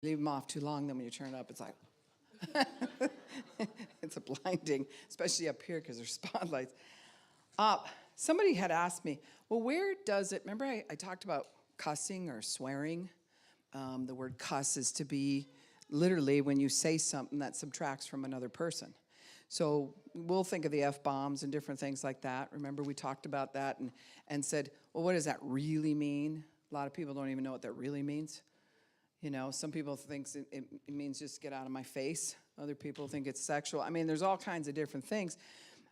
Leave them off too long, then when you turn it up, it's like, it's a blinding, especially up here because there's spotlights. Somebody had asked me, well, where does it, remember I talked about cussing or swearing? The word cuss is to be literally when you say something that subtracts from another person. So we'll think of the F-bombs and different things like that. Remember we talked about that and said, well, what does that really mean? A lot of people don't even know what that really means. You know, some people think it means just get out of my face. Other people think it's sexual. I mean, there's all kinds of different things.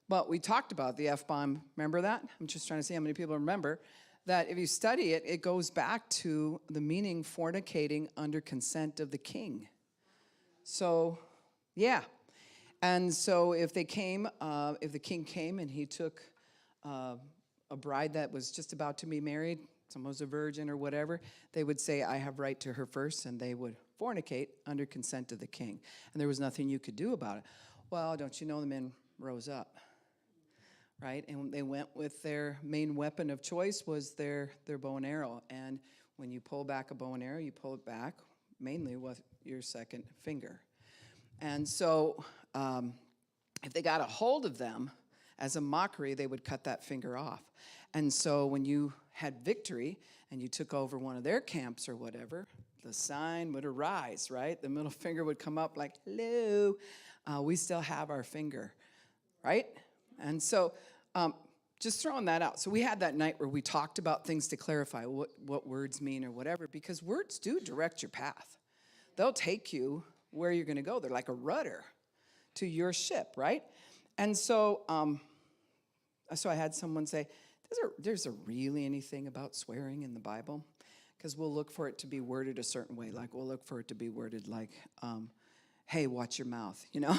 But we talked about the F-bomb. Remember that? I'm just trying to see how many people remember that if you study it, it goes back to the meaning fornicating under consent of the king. So, yeah. And so if the king came and he took a bride that was just about to be married, someone was a virgin or whatever, they would say, I have right to her first, and they would fornicate under consent of the king. And there was nothing you could do about it. Well, don't you know the men rose up, right? And they went with their main weapon of choice was their bow and arrow. And when you pull back a bow and arrow, you pull it back mainly with your second finger. And so if they got a hold of them, as a mockery, they would cut that finger off. And so when you had victory and you took over one of their camps or whatever, the sign would arise, right? The middle finger would come up like, hello, we still have our finger, right? And so just throwing that out. So we had that night where we talked about things to clarify what words mean or whatever, because words do direct your path. They'll take you where you're going to go. They're like a rudder to your ship, right? And so I had someone say, there's a really anything about swearing in the Bible? Because we'll look for it to be worded a certain way. Like we'll look for it to be worded like, hey, watch your mouth, you know?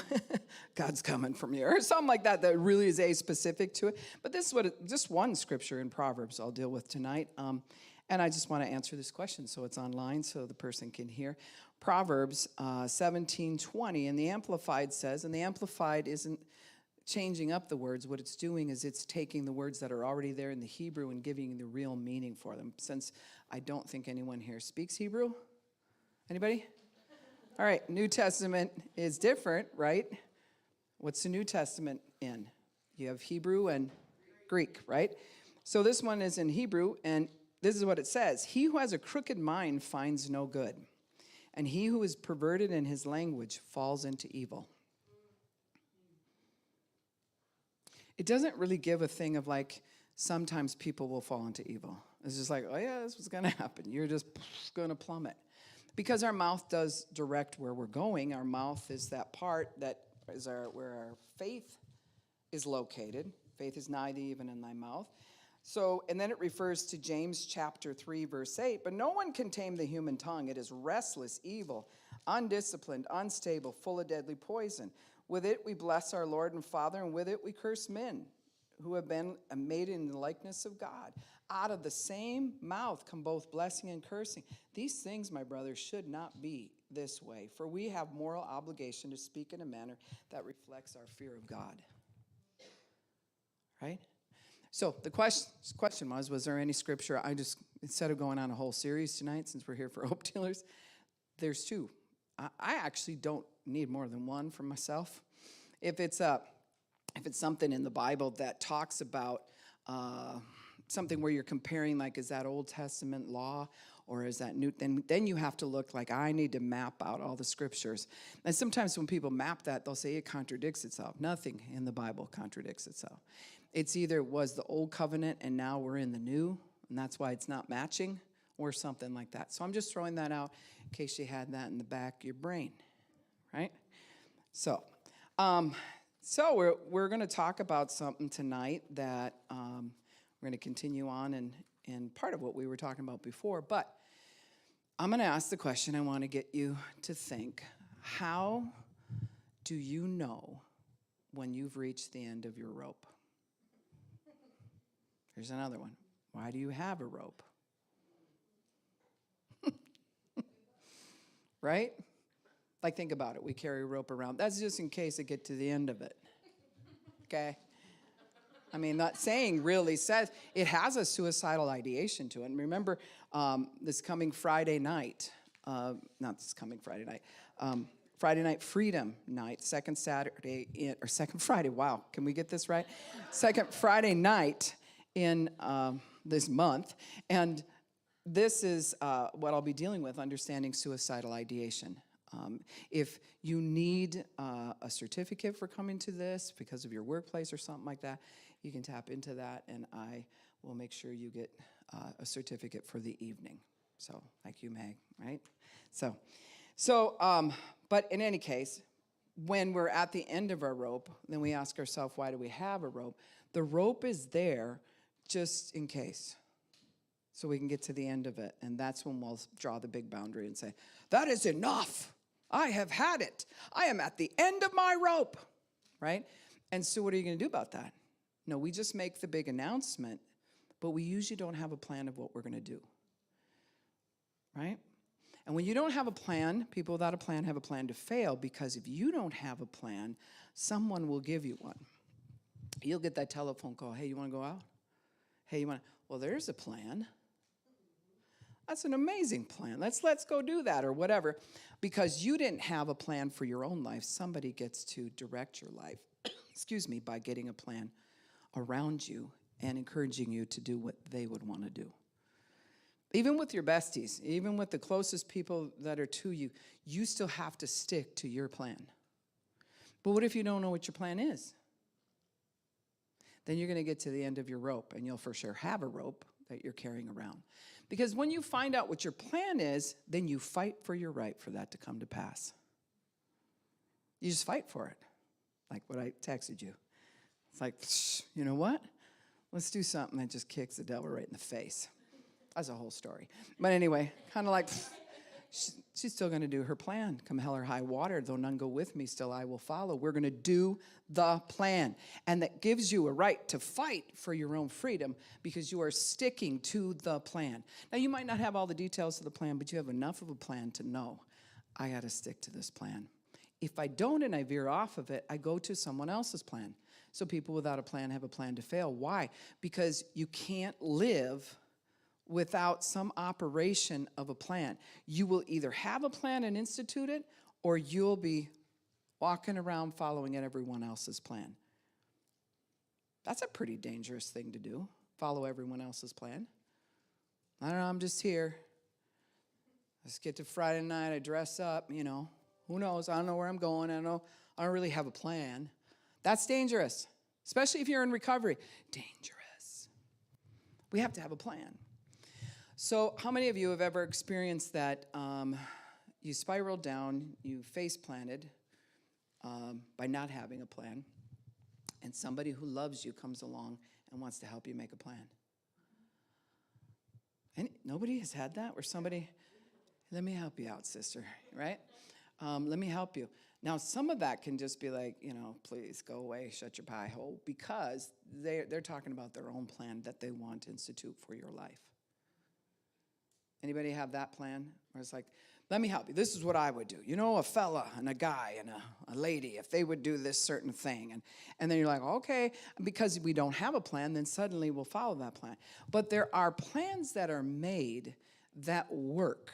God's coming from you, or something like that really is a specific to it. But this is just one scripture in Proverbs I'll deal with tonight. And I just want to answer this question so it's online so the person can hear. Proverbs 17:20, and the Amplified says, and the Amplified isn't changing up the words. What it's doing is it's taking the words that are already there in the Hebrew and giving the real meaning for them. Since I don't think anyone here speaks Hebrew. Anybody? All right, New Testament is different, right? What's the New Testament in? You have Hebrew and Greek, right? So this one is in Hebrew, and this is what it says. He who has a crooked mind finds no good, and he who is perverted in his language falls into evil. It doesn't really give a thing of like, sometimes people will fall into evil. It's just like, oh yeah, this was going to happen. You're just going to plummet. Because our mouth does direct where we're going. Our mouth is that part that is where our faith is located. Faith is nigh thee, even in thy mouth. So, and then it refers to James chapter 3, verse 8. But no one can tame the human tongue. It is restless, evil, undisciplined, unstable, full of deadly poison. With it we bless our Lord and Father, and with it we curse men who have been made in the likeness of God. Out of the same mouth come both blessing and cursing. These things, my brothers, should not be this way, for we have moral obligation to speak in a manner that reflects our fear of God. Right? So the question was there any scripture? Instead of going on a whole series tonight, since we're here for hope dealers, there's two. I actually don't need more than one for myself. If it's something in the Bible that talks about something where you're comparing, like, is that Old Testament law or is that new? Then you have to look like, I need to map out all the scriptures. And sometimes when people map that, they'll say it contradicts itself. Nothing in the Bible contradicts itself. It's either was the old covenant and now we're in the new, and that's why it's not matching, or something like that. So I'm just throwing that out in case you had that in the back of your brain, right? So we're going to talk about something tonight that we're going to continue on in part of what we were talking about before. But I'm going to ask the question. I want to get you to think, how do you know when you've reached the end of your rope? Here's another one. Why do you have a rope? Right? Like, think about it. We carry a rope around. That's just in case I get to the end of it. Okay? I mean, that saying really says it has a suicidal ideation to it. And remember, this coming Friday night, not this coming Friday night, Friday Night Freedom Night, second Friday, wow, can we get this right? Second Friday night in this month, and this is what I'll be dealing with, understanding suicidal ideation. If you need a certificate for coming to this because of your workplace or something like that, you can tap into that, and I will make sure you get a certificate for the evening. So, like you, Meg, right? But in any case, when we're at the end of our rope, then we ask ourselves, why do we have a rope? The rope is there just in case, so we can get to the end of it. And that's when we'll draw the big boundary and say, that is enough. I have had it. I am at the end of my rope, right? And so what are you going to do about that? No, we just make the big announcement, but we usually don't have a plan of what we're going to do, right? And when you don't have a plan, people without a plan have a plan to fail, because if you don't have a plan, someone will give you one. You'll get that telephone call, hey, you want to go out? Hey, you want to? Well, there's a plan. That's an amazing plan. Let's go do that or whatever. Because you didn't have a plan for your own life, somebody gets to direct your life, by getting a plan around you and encouraging you to do what they would want to do. Even with your besties, even with the closest people that are to you, you still have to stick to your plan. But what if you don't know what your plan is? Then you're going to get to the end of your rope, and you'll for sure have a rope that you're carrying around. Because when you find out what your plan is, then you fight for your right for that to come to pass. You just fight for it, like what I texted you. It's like, you know what? Let's do something that just kicks the devil right in the face. That's a whole story. But anyway, kind of like, she's still going to do her plan. Come hell or high water, though none go with me, still I will follow. We're going to do the plan. And that gives you a right to fight for your own freedom, because you are sticking to the plan. Now, you might not have all the details of the plan, but you have enough of a plan to know, I got to stick to this plan. If I don't and I veer off of it, I go to someone else's plan. So people without a plan have a plan to fail. Why? Because you can't live without some operation of a plan. You will either have a plan and institute it, or you'll be walking around following everyone else's plan. That's a pretty dangerous thing to do, follow everyone else's plan. I don't know, I'm just here. Let's get to Friday night, I dress up, who knows? I don't know where I'm going. I don't really have a plan. That's dangerous, especially if you're in recovery. Dangerous. We have to have a plan. So how many of you have ever experienced that you spiraled down, you face planted by not having a plan, and somebody who loves you comes along and wants to help you make a plan? Nobody has had that where somebody, let me help you out, sister, right? Let me help you. Now, some of that can just be like, please go away, shut your pie hole, because they're talking about their own plan that they want to institute for your life. Anybody have that plan? Where it's like, let me help you. This is what I would do. A fella and a guy and a lady, if they would do this certain thing. And then you're like, okay, because we don't have a plan, then suddenly we'll follow that plan. But there are plans that are made that work.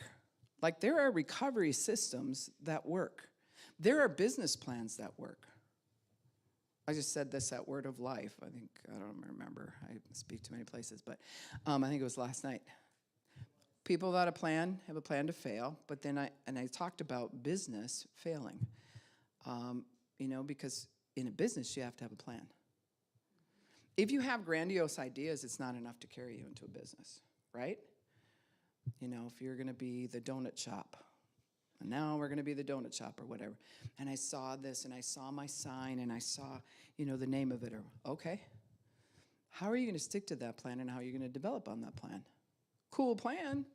Like there are recovery systems that work. There are business plans that work. I just said this at Word of Life. I don't remember. I speak to many places, but I think it was last night. People without a plan have a plan to fail, but then I talked about business failing, because in a business you have to have a plan. If you have grandiose ideas, it's not enough to carry you into a business, right? If you're going to be the donut shop, and now we're going to be the donut shop or whatever, and I saw this, and I saw my sign, and I saw, the name of it, or okay, how are you going to stick to that plan, and how are you going to develop on that plan? Cool plan,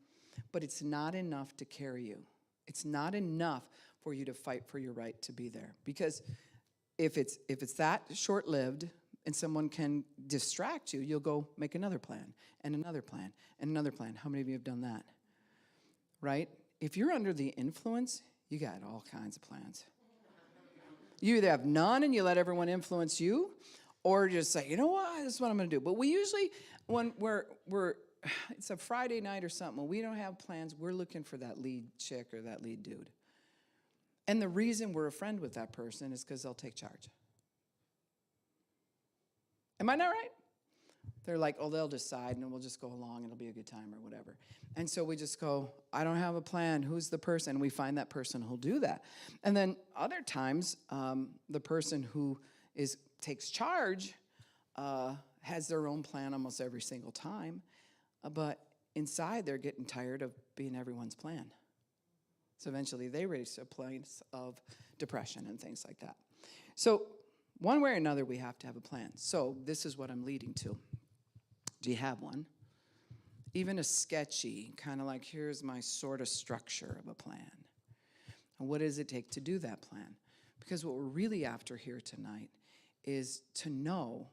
but it's not enough to carry you. It's not enough for you to fight for your right to be there. Because if it's that short-lived and someone can distract you, you'll go make another plan and another plan and another plan. How many of you have done that? Right? If you're under the influence, you got all kinds of plans. You either have none and you let everyone influence you, or just say, you know what, this is what I'm going to do. But we usually, when we're it's a Friday night or something, we don't have plans, we're looking for that lead chick or that lead dude. And the reason we're a friend with that person is because they'll take charge. Am I not right? They're like, oh, they'll decide, and we'll just go along, and it'll be a good time or whatever. And so we just go, I don't have a plan. Who's the person? And we find that person who'll do that. And then other times, the person who takes charge has their own plan almost every single time. But inside, they're getting tired of being everyone's plan. So eventually, they reach a place of depression and things like that. So one way or another, we have to have a plan. So this is what I'm leading to. Do you have one? Even a sketchy, kind of like, here's my sort of structure of a plan. And what does it take to do that plan? Because what we're really after here tonight is to know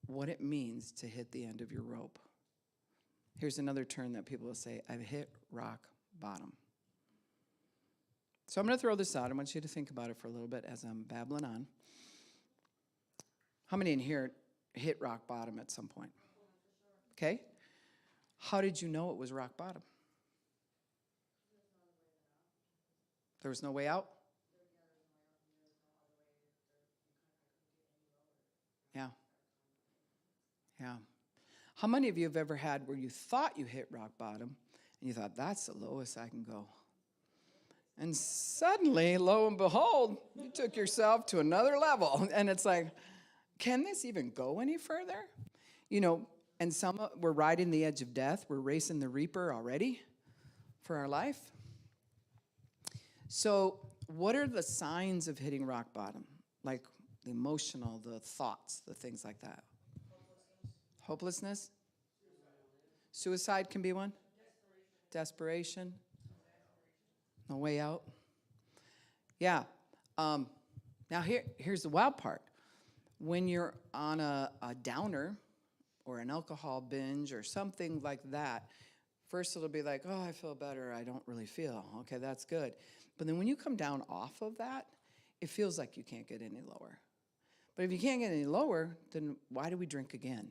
what it means to hit the end of your rope. Here's another term that people will say, I've hit rock bottom. So I'm going to throw this out. I want you to think about it for a little bit as I'm babbling on. How many in here hit rock bottom at some point? Okay. How did you know it was rock bottom? There was no way out? Yeah. Yeah. How many of you have ever had where you thought you hit rock bottom and you thought, that's the lowest I can go? And suddenly, lo and behold, you took yourself to another level. And it's like, can this even go any further? You know, and we're riding the edge of death. We're racing the reaper already for our life. So what are the signs of hitting rock bottom? Like the emotional, the thoughts, the things like that. Hopelessness? Suicide can be one? Desperation? No way out? Yeah. Now here's the wild part. When you're on a downer or an alcohol binge or something like that, first it'll be like, oh, I feel better. I don't really feel. Okay, that's good. But then when you come down off of that, it feels like you can't get any lower. But if you can't get any lower, then why do we drink again?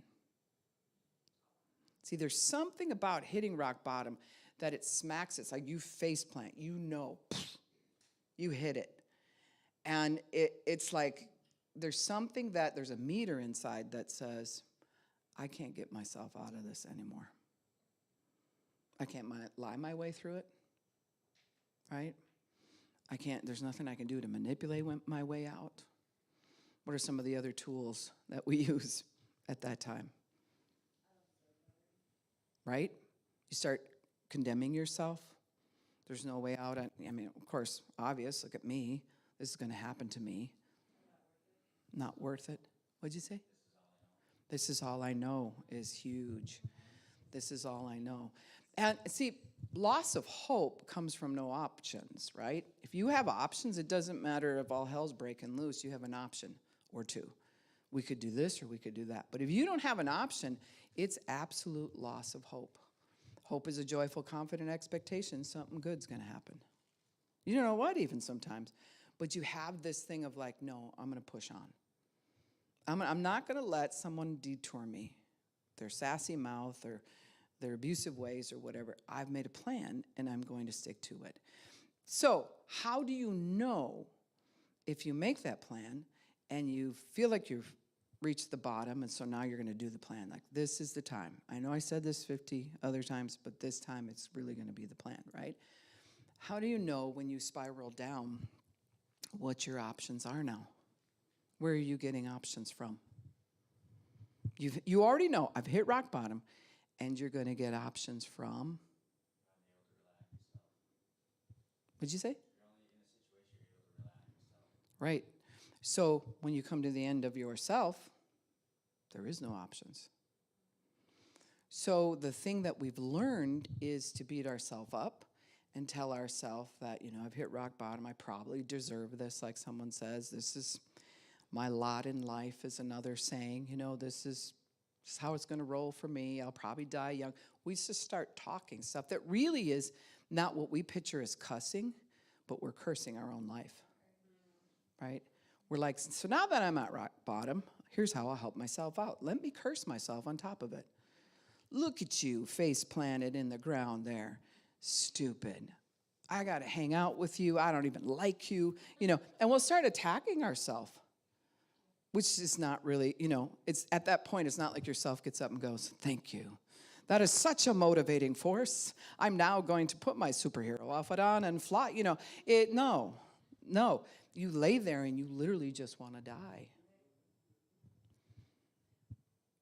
See, there's something about hitting rock bottom that it smacks. It's like you face plant. You know, you hit it. And it's like there's a meter inside that says, I can't get myself out of this anymore. I can't lie my way through it, right? There's nothing I can do to manipulate my way out. What are some of the other tools that we use at that time? Right? You start condemning yourself. There's no way out. I mean, of course, obvious. Look at me. This is going to happen to me. Not worth it. What'd you say? This is all I know is huge. This is all I know. And see, loss of hope comes from no options, right? If you have options, it doesn't matter if all hell's breaking loose. You have an option or two. We could do this or we could do that. But if you don't have an option, it's absolute loss of hope. Hope is a joyful, confident expectation something good's going to happen. You don't know what even sometimes. But you have this thing of like, no, I'm going to push on. I'm not going to let someone detour me. Their sassy mouth or their abusive ways or whatever. I've made a plan, and I'm going to stick to it. So how do you know if you make that plan and you feel like you've reached the bottom, and so now you're going to do the plan? Like, this is the time. I know I said this 50 other times, but this time it's really going to be the plan, right? How do you know when you spiral down what your options are now? Where are you getting options from? You already know, I've hit rock bottom, and you're going to get options from? What'd you say? Right. So when you come to the end of yourself, there is no options. So the thing that we've learned is to beat ourselves up and tell ourselves that, I've hit rock bottom. I probably deserve this, like someone says. This is my lot in life, is another saying. This is how it's going to roll for me. I'll probably die young. We just start talking stuff that really is not what we picture as cussing, but we're cursing our own life, right? We're like, so now that I'm at rock bottom, here's how I'll help myself out. Let me curse myself on top of it. Look at you, face planted in the ground there. Stupid. I got to hang out with you. I don't even like you, and we'll start attacking ourselves, which is not really, it's at that point, it's not like yourself gets up and goes, thank you. That is such a motivating force. I'm now going to put my superhero outfit on and fly, no. You lay there and you literally just want to die.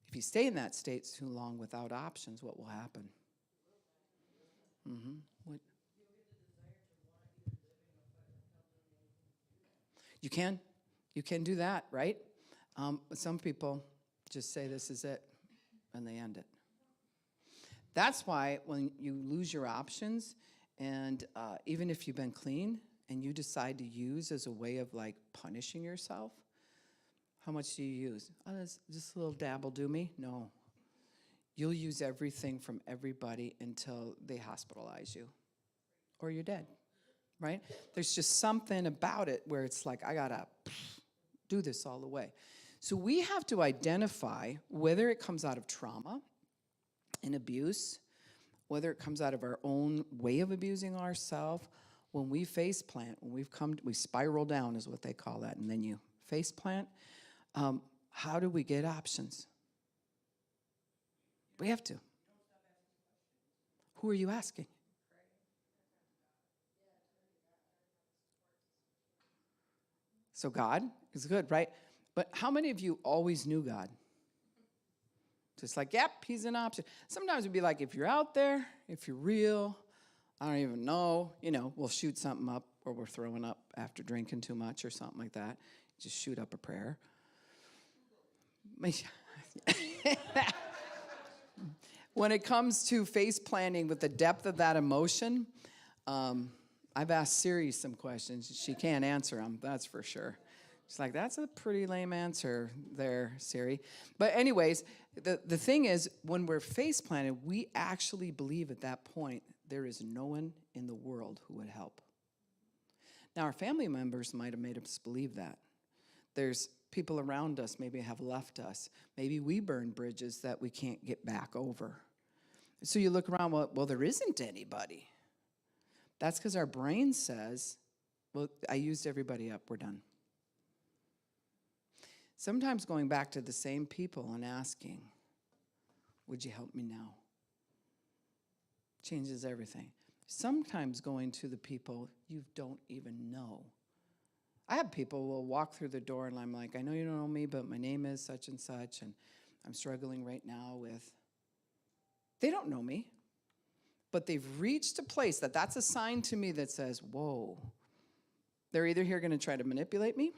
If you stay in that state too long without options, what will happen? What? You can do that, right? Some people just say this is it, and they end it. That's why when you lose your options, and even if you've been clean, and you decide to use as a way of like punishing yourself, how much do you use? Oh, just a little dab will do me? No. You'll use everything from everybody until they hospitalize you or you're dead, right? There's just something about it where it's like, I gotta do this all the way. So we have to identify whether it comes out of trauma and abuse, whether it comes out of our own way of abusing ourselves. When we face plant, when we spiral down is what they call that, and then you face plant. How do we get options? We have to. Who are you asking? So God is good, right? But how many of you always knew God? Just like, yep, he's an option. Sometimes it'd be like, if you're out there, if you're real, I don't even know, we'll shoot something up, or we're throwing up after drinking too much or something like that. Just shoot up a prayer. When it comes to face planting with the depth of that emotion, I've asked Siri some questions. She can't answer them, that's for sure. She's like, that's a pretty lame answer there, Siri. But anyways, the thing is, when we're face planted, we actually believe at that point there is no one in the world who would help. Now, our family members might have made us believe that. There's people around us maybe have left us. Maybe we burn bridges that we can't get back over. So you look around, well, there isn't anybody. That's because our brain says, well, I used everybody up, we're done. Sometimes going back to the same people and asking, would you help me now? Changes everything. Sometimes going to the people you don't even know. I have people who will walk through the door and I'm like, I know you don't know me, but my name is such and such, and I'm struggling right now with. They don't know me, but they've reached a place that's a sign to me that says, whoa. They're either here going to try to manipulate me,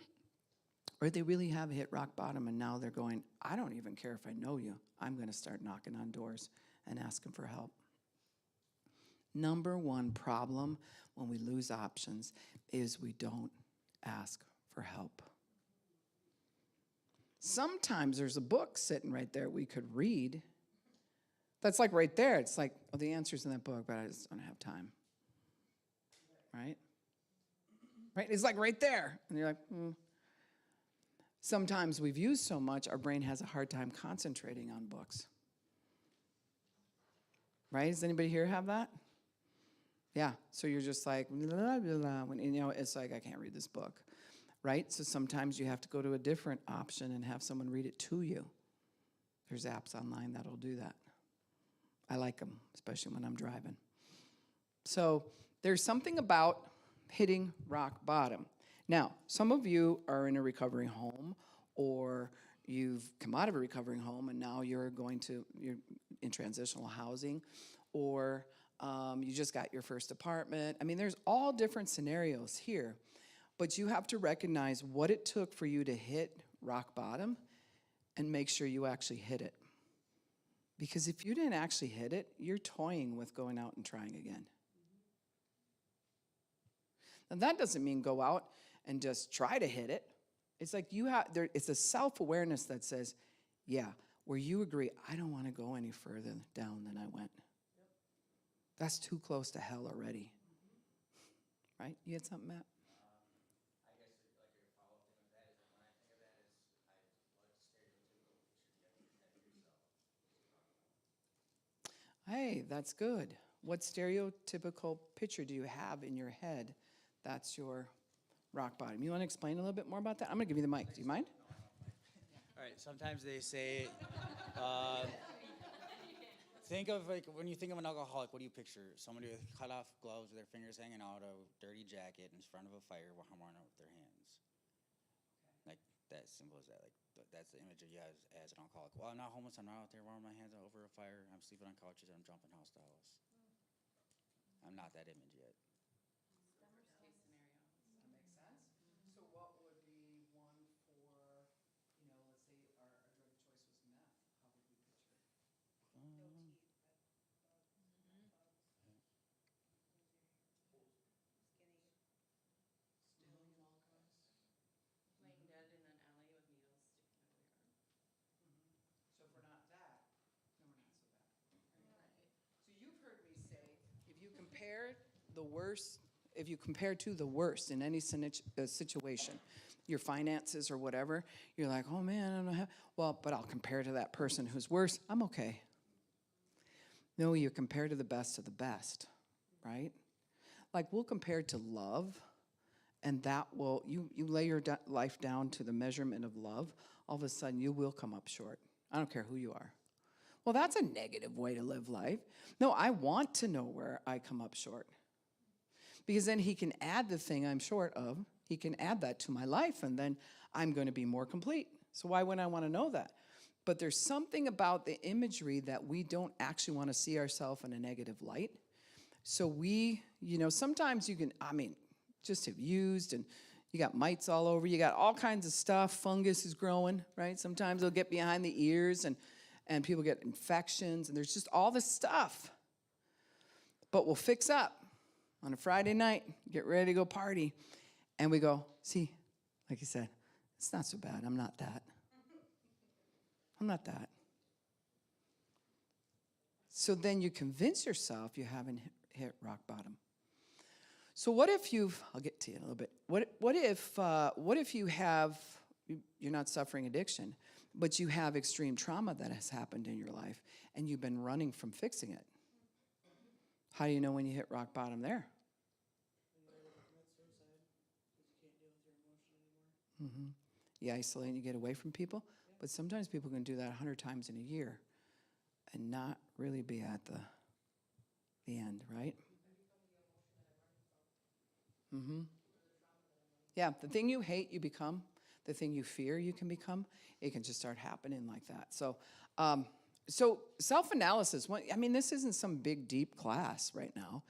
or they really have hit rock bottom and now they're going, I don't even care if I know you. I'm going to start knocking on doors and asking for help. Number one problem when we lose options is we don't ask for help. Sometimes there's a book sitting right there we could read. That's like right there. It's like, oh, the answer's in that book, but I just don't have time. Right? Right? It's like right there. And you're like, Sometimes we've used so much, our brain has a hard time concentrating on books. Right? Does anybody here have that? Yeah. So you're just like, blah, blah, blah, when, it's like, I can't read this book. Right? So sometimes you have to go to a different option and have someone read it to you. There's apps online that'll do that. I like them, especially when I'm driving. So there's something about hitting rock bottom. Now, some of you are in a recovering home, or you've come out of a recovering home and now you're in transitional housing, or you just got your first apartment. I mean, there's all different scenarios here, but you have to recognize what it took for you to hit rock bottom and make sure you actually hit it. Because if you didn't actually hit it, you're toying with going out and trying again. And that doesn't mean go out and just try to hit it. It's like it's a self-awareness that says, yeah, where you agree, I don't want to go any further down than I went. That's too close to hell already. Right? You had something, Matt? I guess like your follow-up thing with that is when I think of that is what stereotypical picture do you have in your head of yourself? Hey, that's good. What stereotypical picture do you have in your head that's your rock bottom? You want to explain a little bit more about that? I'm going to give you the mic. Do you mind? All right, sometimes they say, uh, think of like when you think of an alcoholic, what do you picture? Somebody with cut off gloves with their fingers hanging out, a dirty jacket in front of a fire, hammering out with their hands. Like that simple as that. Like that's the image of you as an alcoholic. Well, I'm not homeless. I'm not out there warming my hands over a fire. I'm sleeping on couches. I'm jumping house to house. I'm not that image yet. So what would be one for, let's say our drug of choice was meth. How would we picture it? Laying dead in an alley with needles sticking out of your arm. So if we're not that, then we're not so bad. So you've heard me say, if you compare the worst, if you compare to the worst in any situation, your finances or whatever, you're like, oh man, I don't know. Well, but I'll compare to that person who's worse. I'm okay. No, you compare to the best of the best, right? Like we'll compare to love, and that will, you lay your life down to the measurement of love, all of a sudden you will come up short. I don't care who you are. Well, that's a negative way to live life. No, I want to know where I come up short. Because then he can add the thing I'm short of. He can add that to my life, and then I'm going to be more complete. So why wouldn't I want to know that? But there's something about the imagery that we don't actually want to see ourselves in a negative light. So we, sometimes you can, just have used, and you got mites all over. You got all kinds of stuff. Fungus is growing, right? Sometimes they'll get behind the ears, and people get infections, and there's just all this stuff. But we'll fix up on a Friday night, get ready to go party, and we go, see, like you said, it's not so bad. I'm not that. I'm not that. So then you convince yourself you haven't hit rock bottom. So what if I'll get to you in a little bit. What if you're not suffering addiction, but you have extreme trauma that has happened in your life, and you've been running from fixing it? How do you know when you hit rock bottom there? Mm-hmm. You isolate and you get away from people, but sometimes people can do that 100 times in a year and not really be at the end, right? Mm-hmm. Yeah, the thing you hate, you become. The thing you fear, you can become. It can just start happening like that. So self-analysis, this isn't some big, deep class right now.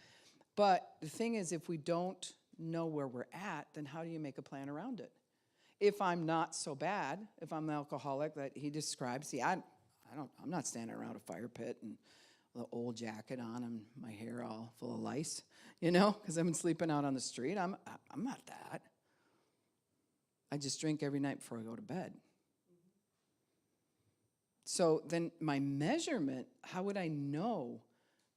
But the thing is, if we don't know where we're at, then how do you make a plan around it? If I'm not so bad, if I'm the alcoholic that he describes, see, I'm not standing around a fire pit and the old jacket on and my hair all full of lice, because I've been sleeping out on the street. I'm not that. I just drink every night before I go to bed. So then my measurement, how would I know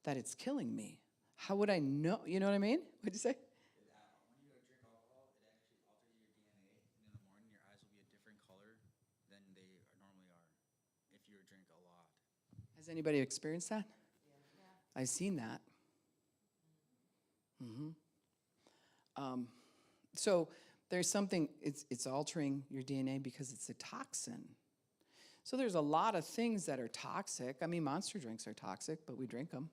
that it's killing me? How would I know? You know what I mean? What'd you say? When you drink alcohol, it actually alters your DNA, and in the morning your eyes will be a different color than they normally are if you drink a lot. Has anybody experienced that? Yeah. I've seen that. Mm-hmm. So there's something, it's altering your DNA because it's a toxin. So there's a lot of things that are toxic. Monster drinks are toxic, but we drink them.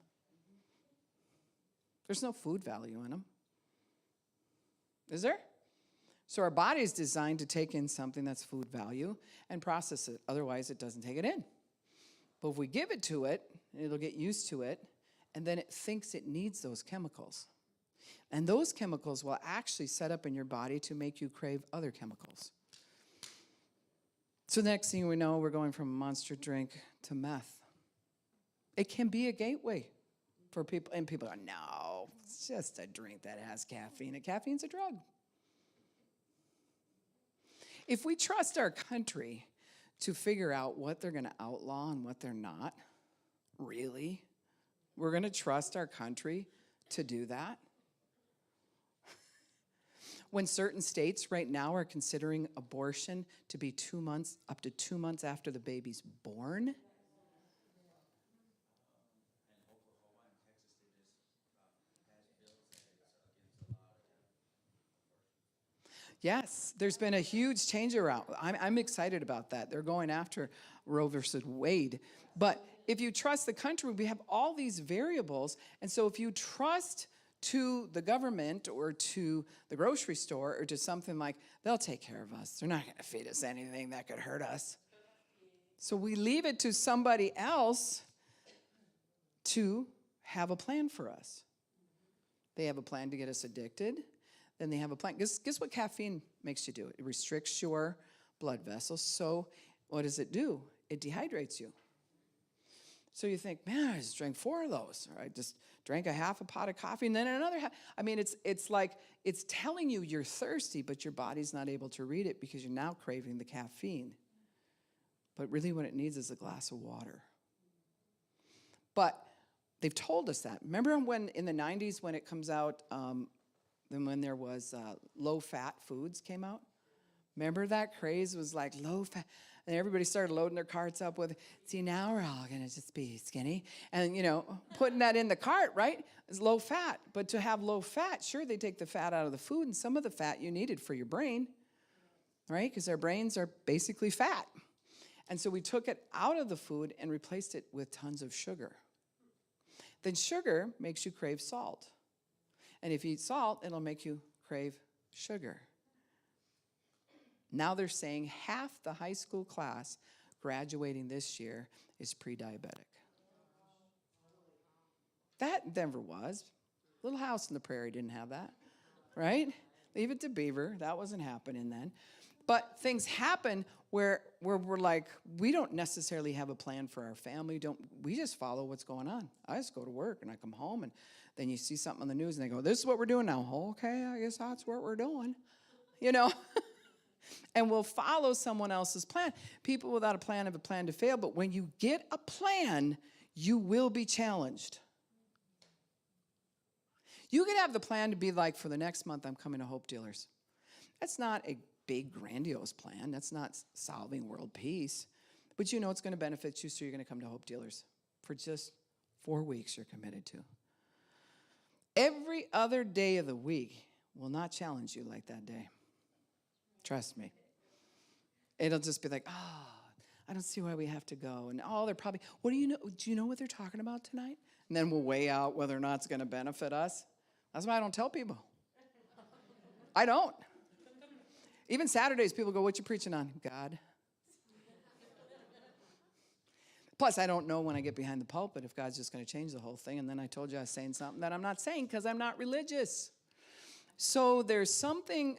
There's no food value in them. Is there? So our body is designed to take in something that's food value and process it. Otherwise, it doesn't take it in. But if we give it to it, it'll get used to it, and then it thinks it needs those chemicals. And those chemicals will actually set up in your body to make you crave other chemicals. So next thing we know, we're going from a monster drink to meth. It can be a gateway for people, and people are, no, it's just a drink that has caffeine, and caffeine's a drug. If we trust our country to figure out what they're going to outlaw and what they're not, really, we're going to trust our country to do that? When certain states right now are considering abortion to be 2 months, up to 2 months after the baby's born. Yes, there's been a huge change around. I'm excited about that. They're going after Roe versus Wade. But if you trust the country, we have all these variables. And so if you trust to the government or to the grocery store or to something like, they'll take care of us. They're not going to feed us anything that could hurt us. So we leave it to somebody else to have a plan for us. They have a plan to get us addicted. Then they have a plan. Guess what caffeine makes you do? It restricts your blood vessels. So what does it do? It dehydrates you. So you think, man, I just drank 4 of those. Or I just drank a half a pot of coffee and then another half. I mean, it's like it's telling you you're thirsty, but your body's not able to read it because you're now craving the caffeine. But really what it needs is a glass of water. But they've told us that. Remember when in the 90s when it comes out, then when there was low-fat foods came out? Remember that craze was like low-fat? And everybody started loading their carts up with, see, now we're all going to just be skinny. And, putting that in the cart, right, is low-fat. But to have low-fat, sure, they take the fat out of the food and some of the fat you needed for your brain, right, because our brains are basically fat. And so we took it out of the food and replaced it with tons of sugar. Then sugar makes you crave salt. And if you eat salt, it'll make you crave sugar. Now they're saying half the high school class graduating this year is pre-diabetic. That never was. Little House on the Prairie didn't have that, right? Leave it to Beaver. That wasn't happening then. But things happen where we're like, we don't necessarily have a plan for our family. We just follow what's going on. I just go to work and I come home and then you see something on the news and they go, this is what we're doing now. Okay, I guess that's what we're doing, And we'll follow someone else's plan. People without a plan have a plan to fail, but when you get a plan, you will be challenged. You could have the plan to be like, for the next month, I'm coming to Hope Dealers. That's not a big, grandiose plan. That's not solving world peace. But it's going to benefit you, so you're going to come to Hope Dealers. For just 4 weeks, you're committed to. Every other day of the week will not challenge you like that day. Trust me. It'll just be like, I don't see why we have to go. And they're probably, do you know what they're talking about tonight? And then we'll weigh out whether or not it's going to benefit us. That's why I don't tell people. I don't. Even Saturdays, people go, what you preaching on? God. Plus, I don't know when I get behind the pulpit if God's just going to change the whole thing. And then I told you I was saying something that I'm not saying because I'm not religious. So there's something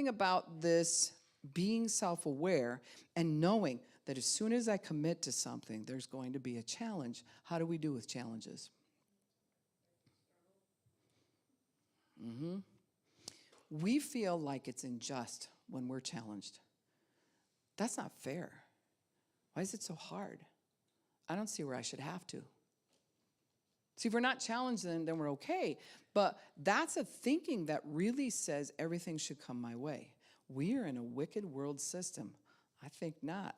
about this being self-aware and knowing that as soon as I commit to something, there's going to be a challenge. How do we do with challenges? We feel like it's unjust when we're challenged. That's not fair. Why is it so hard? I don't see where I should have to. See, if we're not challenged, then we're okay. But that's a thinking that really says everything should come my way. We are in a wicked world system. I think not.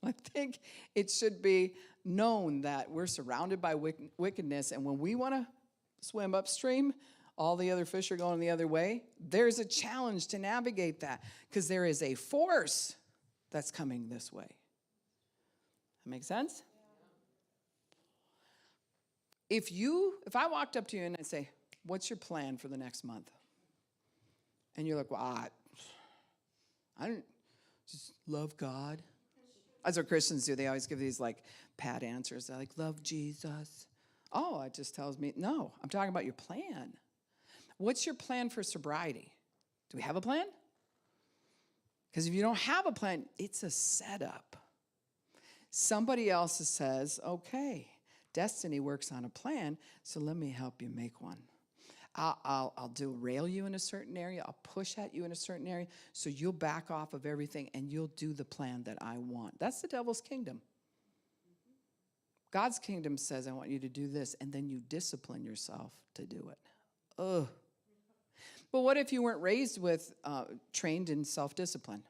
I think it should be known that we're surrounded by wickedness, and when we want to swim upstream, all the other fish are going the other way. There's a challenge to navigate that because there is a force that's coming this way. That make sense? If I walked up to you and I say, what's your plan for the next month? And you're like, well, I don't just love God. That's what Christians do. They always give these like pat answers. They're like, love Jesus. Oh, it just tells me, no, I'm talking about your plan. What's your plan for sobriety? Do we have a plan? Because if you don't have a plan, it's a setup. Somebody else says, okay, destiny works on a plan, so let me help you make one. I'll derail you in a certain area. I'll push at you in a certain area, so you'll back off of everything, and you'll do the plan that I want. That's the devil's kingdom. God's kingdom says, I want you to do this, and then you discipline yourself to do it. Ugh. But what if you weren't raised with, trained in self-discipline?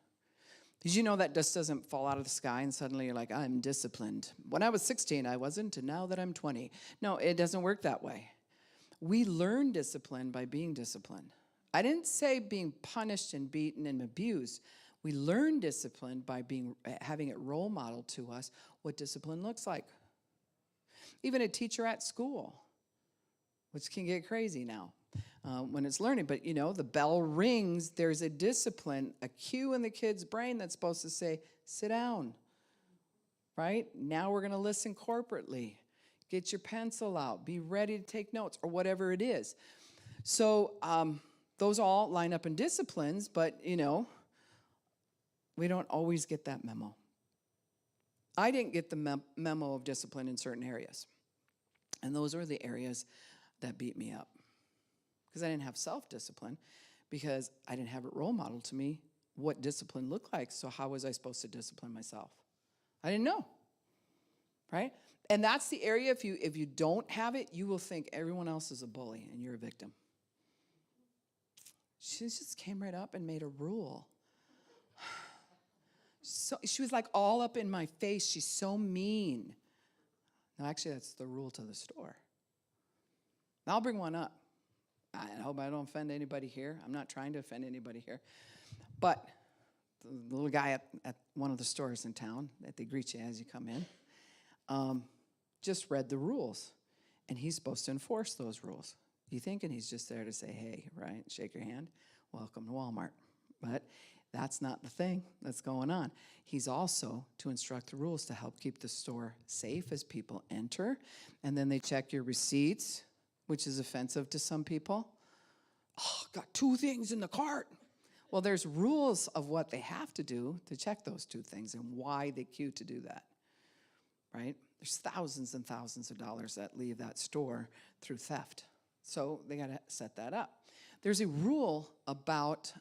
Did you know that just doesn't fall out of the sky and suddenly you're like, I'm disciplined. When I was 16, I wasn't, and now that I'm 20. No, it doesn't work that way. We learn discipline by being disciplined. I didn't say being punished and beaten and abused. We learn discipline by having it role model to us what discipline looks like. Even a teacher at school, which can get crazy now when it's learning. But, the bell rings, there's a discipline, a cue in the kid's brain that's supposed to say, sit down, right? Now we're going to listen corporately. Get your pencil out. Be ready to take notes or whatever it is. So those all line up in disciplines, but, we don't always get that memo. I didn't get the memo of discipline in certain areas. And those were the areas that beat me up. Because I didn't have self-discipline, because I didn't have it role model to me what discipline looked like. So how was I supposed to discipline myself? I didn't know, right? And that's the area, if you don't have it, you will think everyone else is a bully and you're a victim. She just came right up and made a rule. So she was like all up in my face. She's so mean. No, actually, that's the rule to the store. I'll bring one up. I hope I don't offend anybody here. I'm not trying to offend anybody here. But the little guy at one of the stores in town that they greet you as you come in just read the rules. And he's supposed to enforce those rules. You thinking he's just there to say, hey, right, shake your hand, welcome to Walmart. But that's not the thing that's going on. He's also to instruct the rules to help keep the store safe as people enter. And then they check your receipts, which is offensive to some people. Oh, got 2 things in the cart. Well, there's rules of what they have to do to check those 2 things and why they queue to do that, right? There's thousands and thousands of dollars that leave that store through theft. So they got to set that up. There's a rule about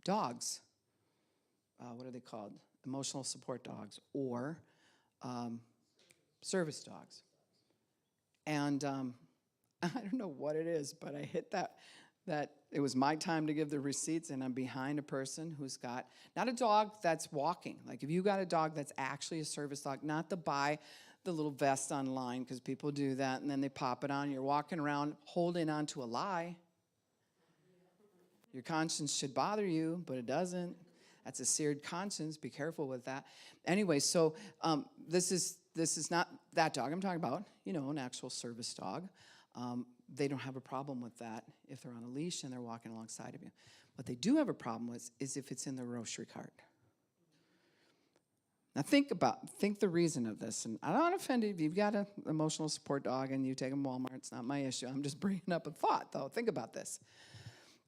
dogs. What are they called? Emotional support dogs or service dogs. And I don't know what it is, but I hit that it was my time to give the receipts, and I'm behind a person who's got, not a dog that's walking. Like if you got a dog that's actually a service dog, not to buy the little vest online, because people do that, and then they pop it on. You're walking around holding on to a lie. Your conscience should bother you, but it doesn't. That's a seared conscience. Be careful with that. Anyway, so this is not that dog I'm talking about, an actual service dog. They don't have a problem with that if they're on a leash and they're walking alongside of you. What they do have a problem with is if it's in the grocery cart. Now think the reason of this. And I'm not offended if you've got an emotional support dog and you take them to Walmart. It's not my issue. I'm just bringing up a thought, though. Think about this.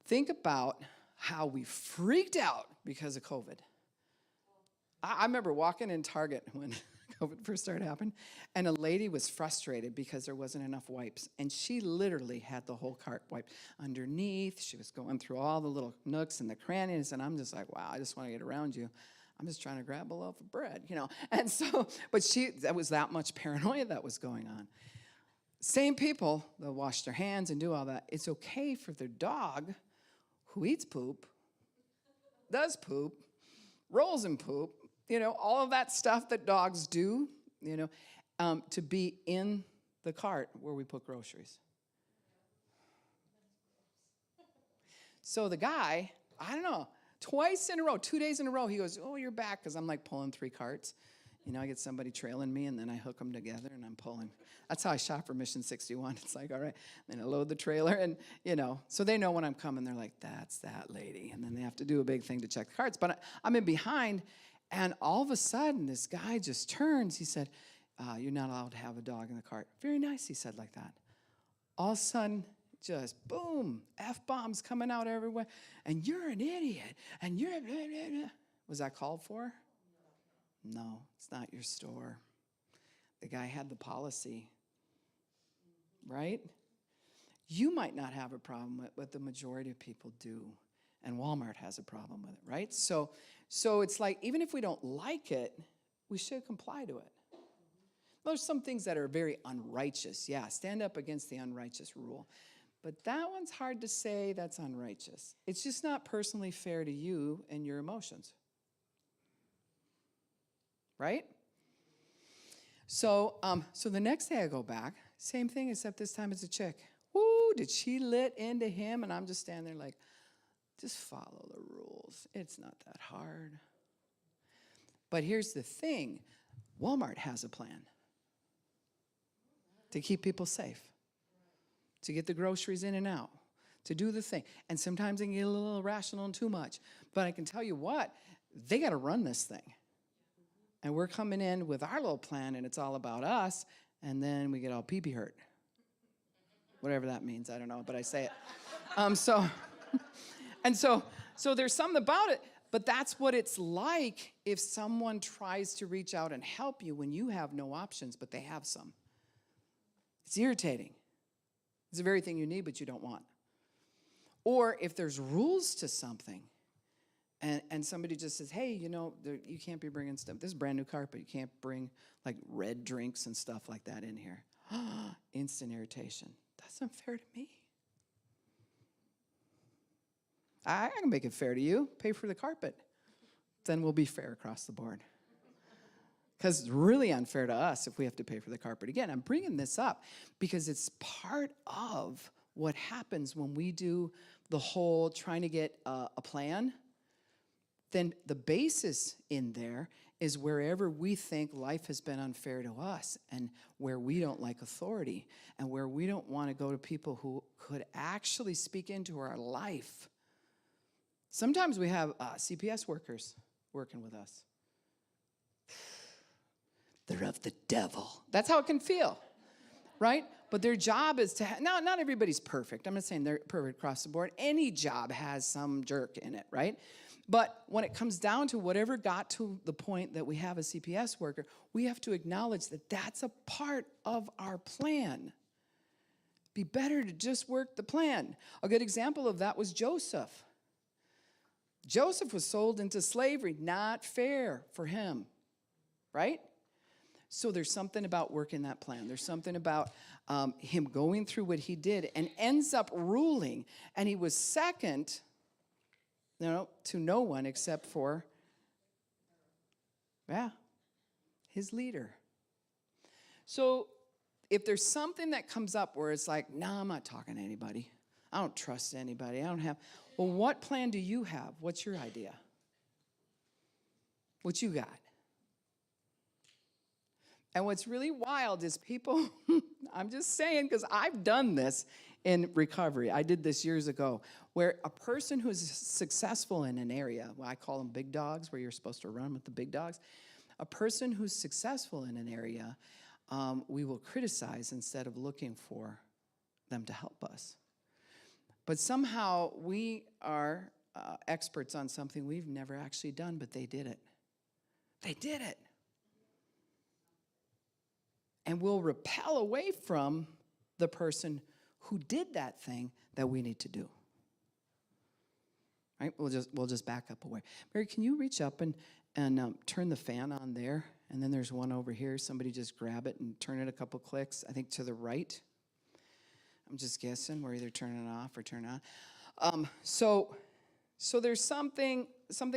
Think about how we freaked out because of COVID. I remember walking in Target when COVID first started happening, and a lady was frustrated because there wasn't enough wipes. And she literally had the whole cart wiped underneath. She was going through all the little nooks and the crannies, and I'm just like, wow, I just want to get around you. I'm just trying to grab a loaf of bread, And so, but that was that much paranoia that was going on. Same people, they'll wash their hands and do all that. It's okay for their dog who eats poop, does poop, rolls in poop, all of that stuff that dogs do, to be in the cart where we put groceries. So the guy, I don't know, twice in a row, 2 days in a row, he goes, oh, you're back, because I'm like pulling 3 carts. I get somebody trailing me, and then I hook them together, and I'm pulling. That's how I shop for Mission 61. It's like, all right. Then I load the trailer, and, so they know when I'm coming. They're like, that's that lady. And then they have to do a big thing to check the carts. But I'm in behind, and all of a sudden, this guy just turns. He said, you're not allowed to have a dog in the cart. Very nice, he said like that. All of a sudden, just boom, F-bombs coming out everywhere. And you're an idiot. And you're, blah, blah, blah. Was that called for? No, it's not your store. The guy had the policy, right? You might not have a problem with it, but the majority of people do. And Walmart has a problem with it, right? So it's like, even if we don't like it, we should comply to it. There's some things that are very unrighteous. Yeah, stand up against the unrighteous rule. But that one's hard to say that's unrighteous. It's just not personally fair to you and your emotions. Right? So the next day I go back, same thing, except this time it's a chick. Woo, Ooh, did she lit into him? And I'm just standing there like, just follow the rules. It's not that hard. But here's the thing. Walmart has a plan to keep people safe, to get the groceries in and out, to do the thing. And sometimes they can get a little irrational and too much. But I can tell you what, they got to run this thing. And we're coming in with our little plan, and it's all about us, and then we get all pee-pee hurt. Whatever that means, I don't know, but I say it. So there's something about it, but that's what it's like if someone tries to reach out and help you when you have no options, but they have some. It's irritating. It's the very thing you need, but you don't want. Or if there's rules to something, and somebody just says, hey, you can't be bringing stuff. This is brand new carpet. You can't bring, like, red drinks and stuff like that in here. Instant irritation. That's unfair to me. I can make it fair to you. Pay for the carpet. Then we'll be fair across the board. Because it's really unfair to us if we have to pay for the carpet. Again, I'm bringing this up because it's part of what happens when we do the whole trying to get a plan. Then the basis in there is wherever we think life has been unfair to us and where we don't like authority and where we don't want to go to people who could actually speak into our life. Sometimes we have CPS workers working with us. They're of the devil. That's how it can feel, right? But their job is to not everybody's perfect. I'm not saying they're perfect across the board. Any job has some jerk in it, right? But when it comes down to whatever got to the point that we have a CPS worker, we have to acknowledge that that's a part of our plan. Be better to just work the plan. A good example of that was Joseph. Joseph was sold into slavery, not fair for him, right? So there's something about working that plan. There's something about him going through what he did and ends up ruling. And he was second, to no one except for, his leader. So if there's something that comes up where it's like, I'm not talking to anybody. I don't trust anybody. Well, what plan do you have? What's your idea? What you got? And what's really wild is people, I'm just saying, because I've done this in recovery. I did this years ago, where a person who's successful in an area, I call them big dogs, where you're supposed to run with the big dogs. A person who's successful in an area, we will criticize instead of looking for them to help us. But somehow we are experts on something we've never actually done, but they did it. They did it. And we'll repel away from the person who did that thing that we need to do. Right? We'll just back up away. Mary, can you reach up and turn the fan on there? And then there's one over here. Somebody just grab it and turn it a couple clicks, I think to the right. I'm just guessing. We're either turning it off or turning it on. So there's something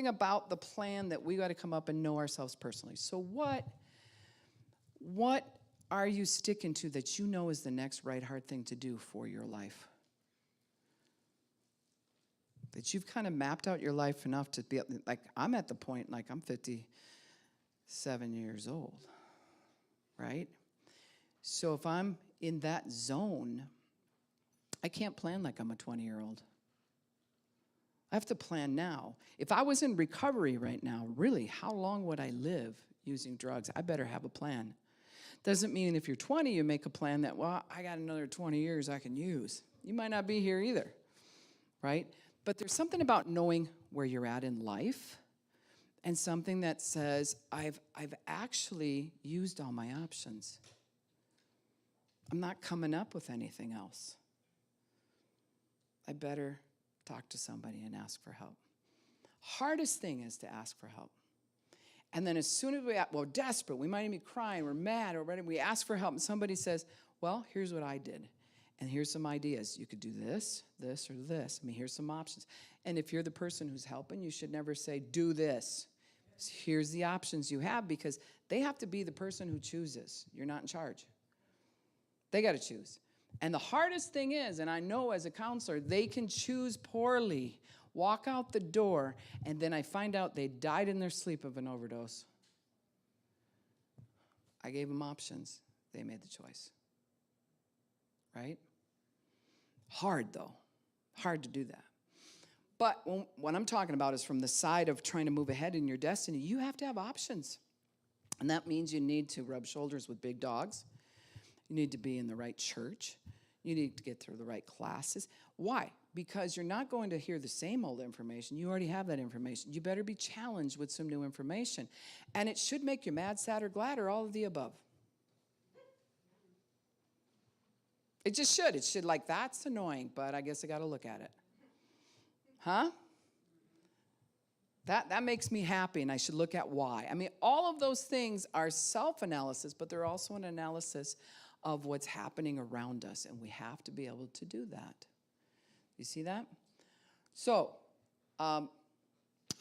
about the plan that we got to come up and know ourselves personally. So what are you sticking to that you know is the next right hard thing to do for your life? That you've kind of mapped out your life enough to be, like, I'm at the point, like, I'm 57 years old, right? So if I'm in that zone, I can't plan like I'm a 20-year-old. I have to plan now. If I was in recovery right now, really, how long would I live using drugs? I better have a plan. Doesn't mean if you're 20, you make a plan that, I got another 20 years I can use. You might not be here either, right? But there's something about knowing where you're at in life and something that says, I've actually used all my options. I'm not coming up with anything else. I better talk to somebody and ask for help. Hardest thing is to ask for help. And then as soon as we're desperate, we might even be crying, we're mad, or whatever, we ask for help, and somebody says, well, here's what I did. And here's some ideas. You could do this, this, or this. Here's some options. And if you're the person who's helping, you should never say, do this. Here's the options you have, because they have to be the person who chooses. You're not in charge. They got to choose. And the hardest thing is, and I know as a counselor, they can choose poorly, walk out the door, and then I find out they died in their sleep of an overdose. I gave them options. They made the choice. Right? Hard, though. Hard to do that. But what I'm talking about is from the side of trying to move ahead in your destiny, you have to have options. And that means you need to rub shoulders with big dogs. You need to be in the right church. You need to get through the right classes. Why? Because you're not going to hear the same old information. You already have that information. You better be challenged with some new information. And it should make you mad, sad, or glad, or all of the above. It just should. It should, like, that's annoying, but I guess I got to look at it. Huh? That makes me happy, and I should look at why. I mean, all of those things are self-analysis, but they're also an analysis of what's happening around us, and we have to be able to do that. You see that? So, how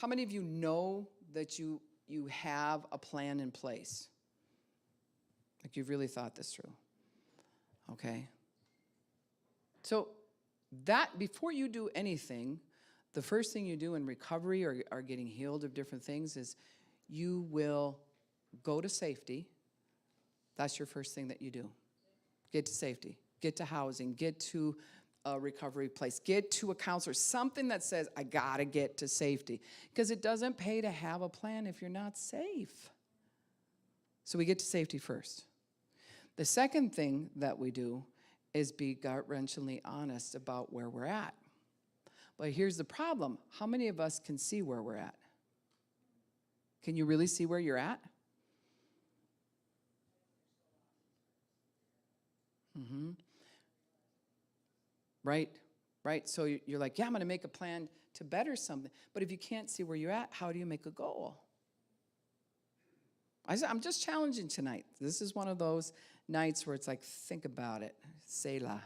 many of you know that you have a plan in place? Like you've really thought this through. Okay? So, that, before you do anything, the first thing you do in recovery or getting healed of different things is you will go to safety. That's your first thing that you do. Get to safety. Get to housing. Get to a recovery place. Get to a counselor. Something that says, I got to get to safety. Because it doesn't pay to have a plan if you're not safe. So we get to safety first. The second thing that we do is be gut-wrenchingly honest about where we're at. But here's the problem. How many of us can see where we're at? Can you really see where you're at? Mm-hmm. Right. So you're like, yeah, I'm going to make a plan to better something. But if you can't see where you're at, how do you make a goal? I'm just challenging tonight. This is one of those nights where it's like, think about it. Selah.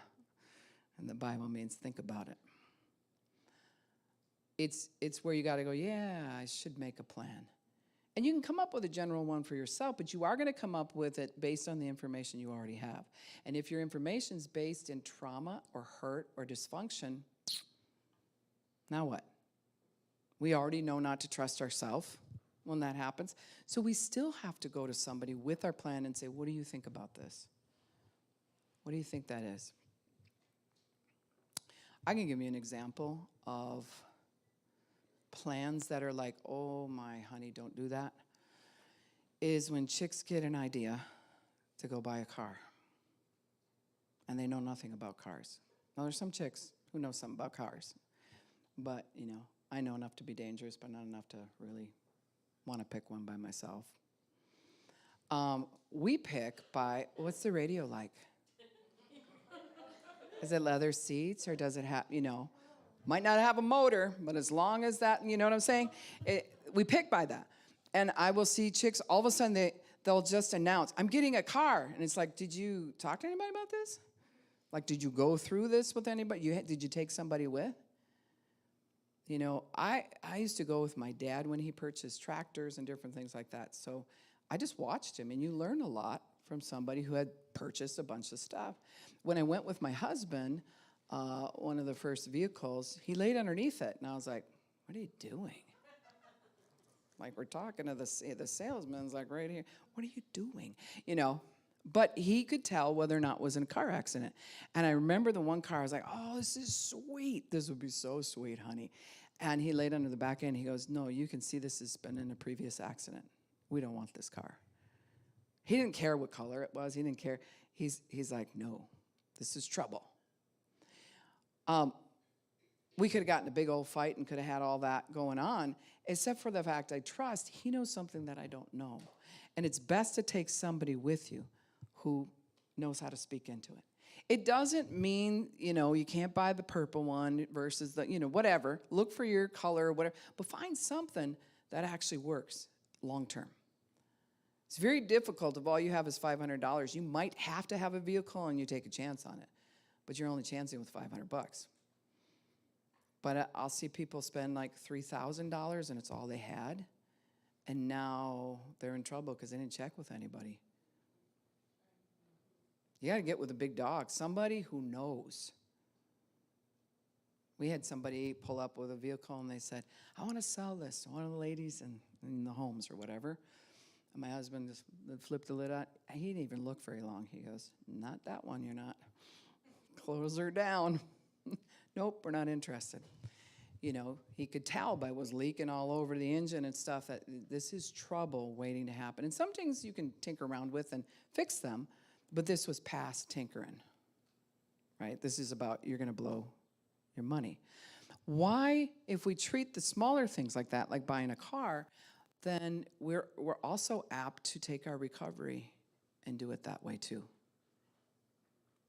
And the Bible means think about it. It's where you got to go, yeah, I should make a plan. And you can come up with a general one for yourself, but you are going to come up with it based on the information you already have. And if your information's based in trauma or hurt or dysfunction, now what? We already know not to trust ourselves when that happens. So we still have to go to somebody with our plan and say, what do you think about this? What do you think that is? I can give you an example of plans that are like, oh my honey, don't do that, is when chicks get an idea to go buy a car and they know nothing about cars. Now there's some chicks who know something about cars, but I know enough to be dangerous, but not enough to really want to pick one by myself. We pick by, what's the radio like? Is it leather seats or does it have, might not have a motor, but as long as that, you know what I'm saying? We pick by that. And I will see chicks, all of a sudden they'll just announce, I'm getting a car. And it's like, did you talk to anybody about this? Like, did you go through this with anybody? Did you take somebody with? I used to go with my dad when he purchased tractors and different things like that. So I just watched him, and you learn a lot from somebody who had purchased a bunch of stuff. When I went with my husband, one of the first vehicles, he laid underneath it, and I was like, what are you doing? Like, we're talking to the salesman's like right here. What are you doing? But he could tell whether or not it was in a car accident. And I remember the one car, I was like, oh, this is sweet. This would be so sweet, honey. And he laid under the back end. He goes, no, you can see this has been in a previous accident. We don't want this car. He didn't care what color it was. He didn't care. He's like, no, this is trouble. We could have gotten a big old fight and could have had all that going on, except for the fact I trust he knows something that I don't know. And it's best to take somebody with you who knows how to speak into it. It doesn't mean, you can't buy the purple one versus the, whatever. Look for your color or whatever. But find something that actually works long term. It's very difficult if all you have is $500. You might have to have a vehicle and you take a chance on it. But you're only chancing with $500. But I'll see people spend like $3,000 and it's all they had. And now they're in trouble because they didn't check with anybody. You got to get with a big dog, somebody who knows. We had somebody pull up with a vehicle and they said, I want to sell this to one of the ladies in the homes or whatever. And my husband just flipped the lid on. He didn't even look very long. He goes, not that one, you're not. Close her down. Nope, we're not interested. You know, he could tell by what was leaking all over the engine and stuff that this is trouble waiting to happen. And some things you can tinker around with and fix them, but this was past tinkering, right? This is about you're going to blow your money. Why, if we treat the smaller things like that, like buying a car, then we're also apt to take our recovery and do it that way too.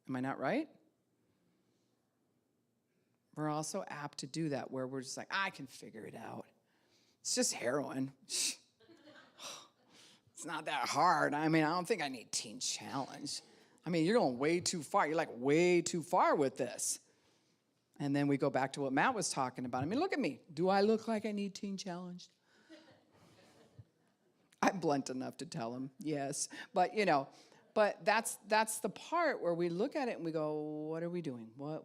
Am I not right? We're also apt to do that where we're just like, I can figure it out. It's just heroin. It's not that hard. I mean, I don't think I need Teen Challenge. I mean, you're going way too far. You're like way too far with this. And then we go back to what Matt was talking about. I mean, look at me. Do I look like I need Teen Challenge? I'm blunt enough to tell him, yes. But, you know, but that's the part where we look at it and we go, what are we doing? What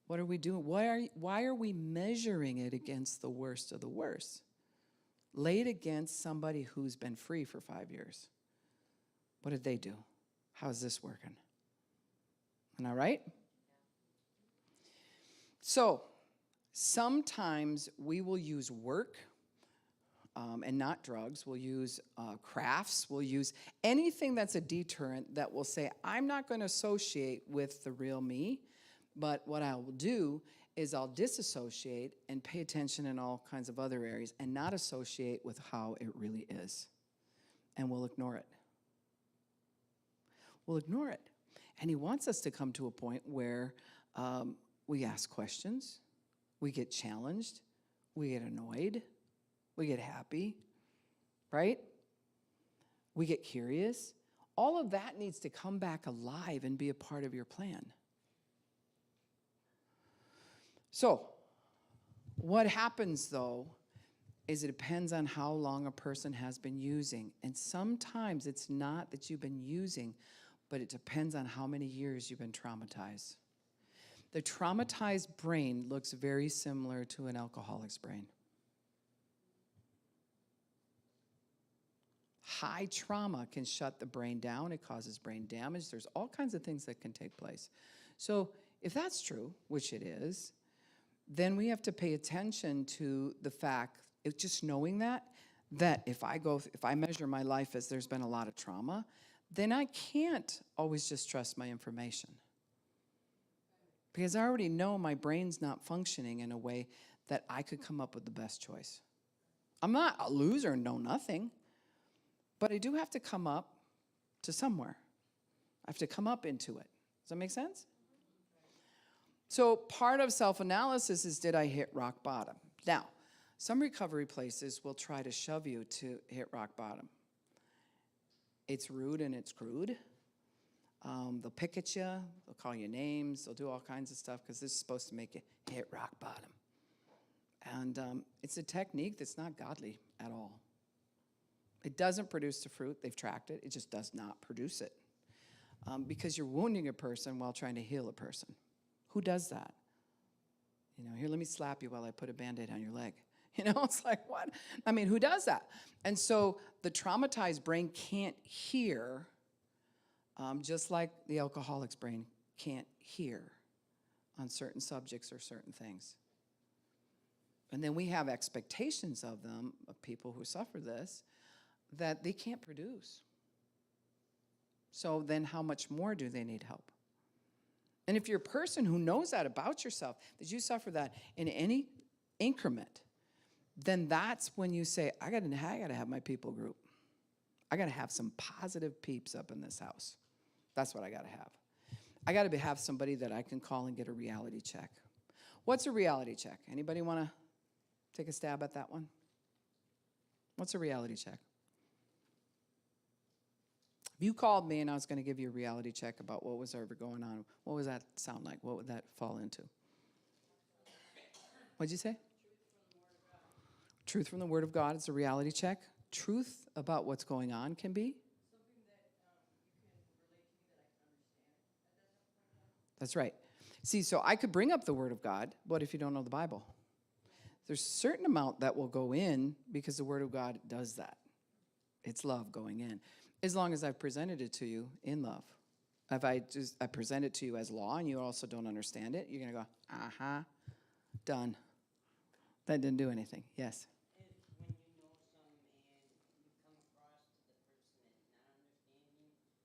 are we doing? Why are we measuring it against the worst of the worst? Lay it against somebody who's been free for 5 years. What did they do? How's this working? Am I right? So sometimes we will use work and not drugs. We'll use crafts. We'll use anything that's a deterrent that will say, I'm not going to associate with the real me, but what I will do is I'll disassociate and pay attention in all kinds of other areas and not associate with how it really is. And we'll ignore it. We'll ignore it. And he wants us to come to a point where we ask questions, we get challenged, we get annoyed, we get happy, right? We get curious. All of that needs to come back alive and be a part of your plan. So, what happens though is it depends on how long a person has been using. And sometimes it's not that you've been using, but it depends on how many years you've been traumatized. The traumatized brain looks very similar to an alcoholic's brain. High trauma can shut the brain down. It causes brain damage. There's all kinds of things that can take place. So if that's true, which it is, then we have to pay attention to the fact, just knowing that if I measure my life as there's been a lot of trauma, then I can't always just trust my information. Because I already know my brain's not functioning in a way that I could come up with the best choice. I'm not a loser and know nothing, but I do have to come up to somewhere. I have to come up into it. Does that make sense? So part of self-analysis is, did I hit rock bottom? Now, some recovery places will try to shove you to hit rock bottom. It's rude and it's crude. They'll pick at you. They'll call you names. They'll do all kinds of stuff because this is supposed to make you hit rock bottom. And it's a technique that's not godly at all. It doesn't produce the fruit. They've tracked it. It just does not produce it. Because you're wounding a person while trying to heal a person. Who does that? You know, here, let me slap you while I put a Band-Aid on your leg. You know, it's like, what? I mean, who does that? And so the traumatized brain can't hear, just like the alcoholic's brain can't hear on certain subjects or certain things. And then we have expectations of them, of people who suffer this, that they can't produce. So then how much more do they need help? And if you're a person who knows that about yourself, that you suffer that in any increment, then that's when you say, I gotta have my people group. I gotta have some positive peeps up in this house. That's what I gotta have. I gotta have somebody that I can call and get a reality check. What's a reality check? Anybody wanna take a stab at that one? What's a reality check? If you called me and I was going to give you a reality check about what was ever going on, what would that sound like? What would that fall into? What'd you say? Truth from the Word of God is a reality check. Truth about what's going on can be? That's right. See, so I could bring up the Word of God, but if you don't know the Bible, there's a certain amount that will go in because the Word of God does that. It's love going in. As long as I've presented it to you in love. If I present it to you as law and you also don't understand it, you're going to go, uh-huh, done. That didn't do anything. Yes? When you know some and you come across to the person that's not understanding, and you're, like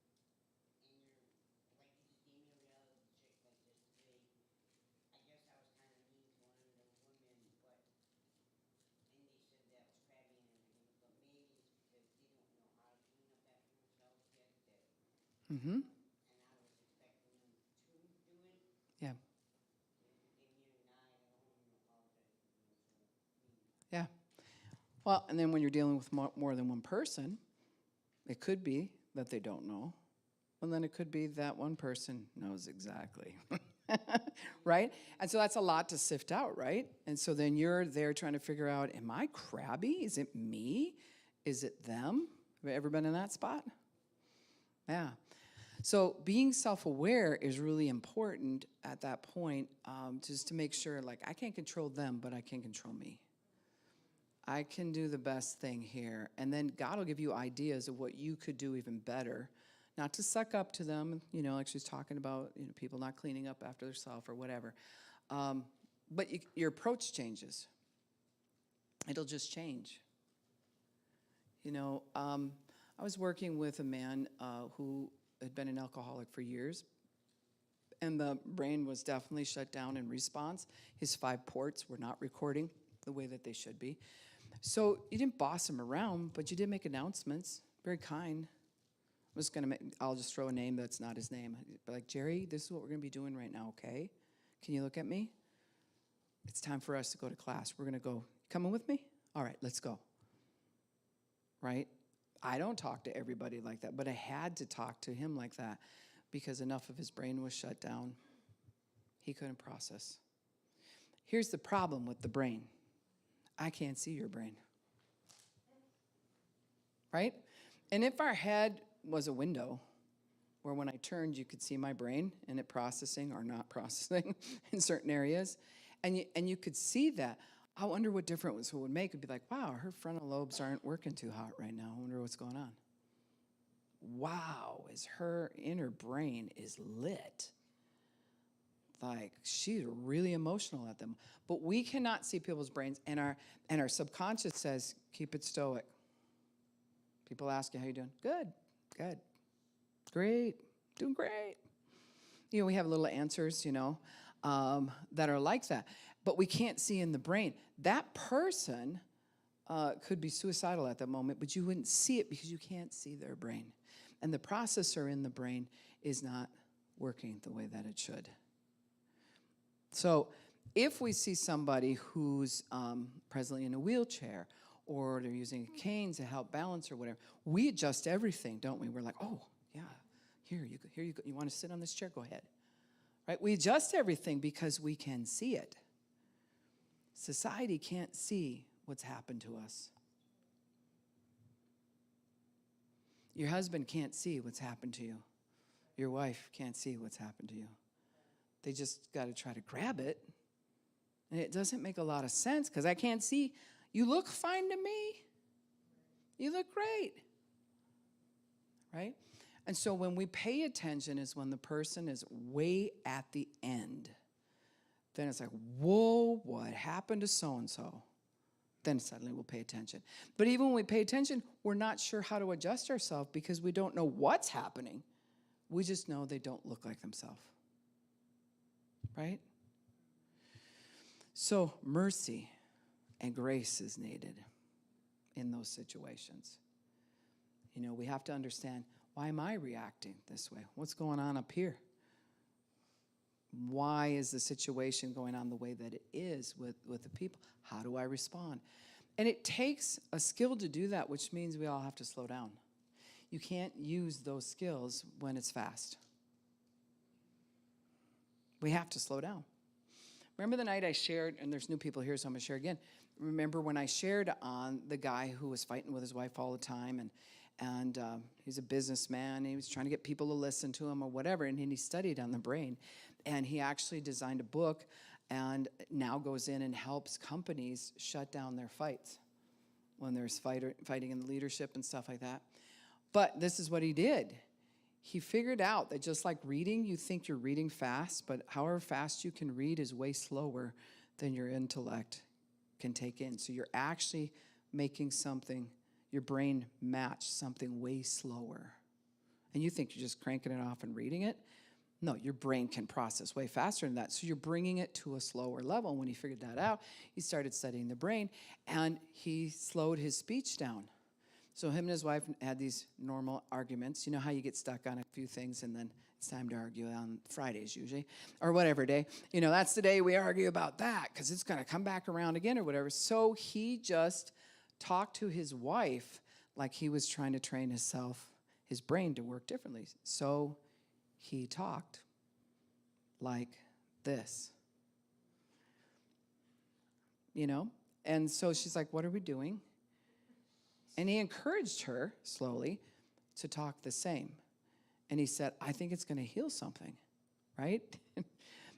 you just gave me a reality check like this today, I guess I was kind of mean to one of the women, but, and they said that was crabby and everything, but maybe it's because they don't know how to clean up after themselves yet, that, Mm-hmm. and I was expecting them to do it, Yeah. and you gave me a nod, I don't even apologize for being so mean. Yeah. Well, and then when you're dealing with more than one person, it could be that they don't know. And then it could be that one person knows exactly. Right? And so that's a lot to sift out, right? And so then you're there trying to figure out, am I crabby? Is it me? Is it them? Have you ever been in that spot? Yeah. So being self-aware is really important at that point, just to make sure, like, I can't control them, but I can control me. I can do the best thing here. And then God will give you ideas of what you could do even better. Not to suck up to them, like she's talking about, people not cleaning up after themselves or whatever. But your approach changes. It'll just change. I was working with a man who had been an alcoholic for years, and the brain was definitely shut down in response. His 5 ports were not recording the way that they should be. So you didn't boss him around, but you did make announcements, very kind. I'll just throw a name that's not his name. But like, Jerry, this is what we're going to be doing right now, okay? Can you look at me? It's time for us to go to class. We're going to go. Coming with me? All right, let's go. Right? I don't talk to everybody like that, but I had to talk to him like that because enough of his brain was shut down. He couldn't process. Here's the problem with the brain. I can't see your brain. Right? And if our head was a window where when I turned you could see my brain and it processing or not processing in certain areas, and you could see that, I wonder what difference it would make. It'd be like, wow, her frontal lobes aren't working too hot right now. I wonder what's going on. Wow, her inner brain is lit. Like, she's really emotional at them. But we cannot see people's brains, and our subconscious says, keep it stoic. People ask you, how you doing? Good. Great. Doing great. We have little answers, that are like that. But we can't see in the brain. That person could be suicidal at that moment, but you wouldn't see it because you can't see their brain. And the processor in the brain is not working the way that it should. So if we see somebody who's presently in a wheelchair or they're using a cane to help balance or whatever, we adjust everything, don't we? We're like, oh, yeah, here you go. You want to sit on this chair? Go ahead. Right? We adjust everything because we can see it. Society can't see what's happened to us. Your husband can't see what's happened to you. Your wife can't see what's happened to you. They just got to try to grab it. And it doesn't make a lot of sense because I can't see. You look fine to me. You look great. Right? And so when we pay attention is when the person is way at the end. Then it's like, whoa, what happened to so-and-so? Then suddenly we'll pay attention. But even when we pay attention, we're not sure how to adjust ourselves because we don't know what's happening. We just know they don't look like themselves. Right? So mercy and grace is needed in those situations. We have to understand, why am I reacting this way? What's going on up here? Why is the situation going on the way that it is with the people? How do I respond? And it takes a skill to do that, which means we all have to slow down. You can't use those skills when it's fast. We have to slow down. Remember the night I shared, and there's new people here, so I'm going to share again. Remember when I shared on the guy who was fighting with his wife all the time, and he's a businessman, and he was trying to get people to listen to him or whatever, and he studied on the brain. And he actually designed a book and now goes in and helps companies shut down their fights when there's fighting in leadership and stuff like that. But this is what he did. He figured out that just like reading, you think you're reading fast, but however fast you can read is way slower than your intellect can take in. So you're actually making something, your brain match something way slower. And you think you're just cranking it off and reading it. No, your brain can process way faster than that. So you're bringing it to a slower level. And when he figured that out, he started studying the brain, and he slowed his speech down. So him and his wife had these normal arguments. You know how you get stuck on a few things and then it's time to argue on Fridays usually, or whatever day. You know, that's the day we argue about that because it's going to come back around again or whatever. So he just talked to his wife like he was trying to train his brain to work differently. So he talked like this, you know? And so she's like, what are we doing? And he encouraged her slowly to talk the same. And he said, I think it's going to heal something, right?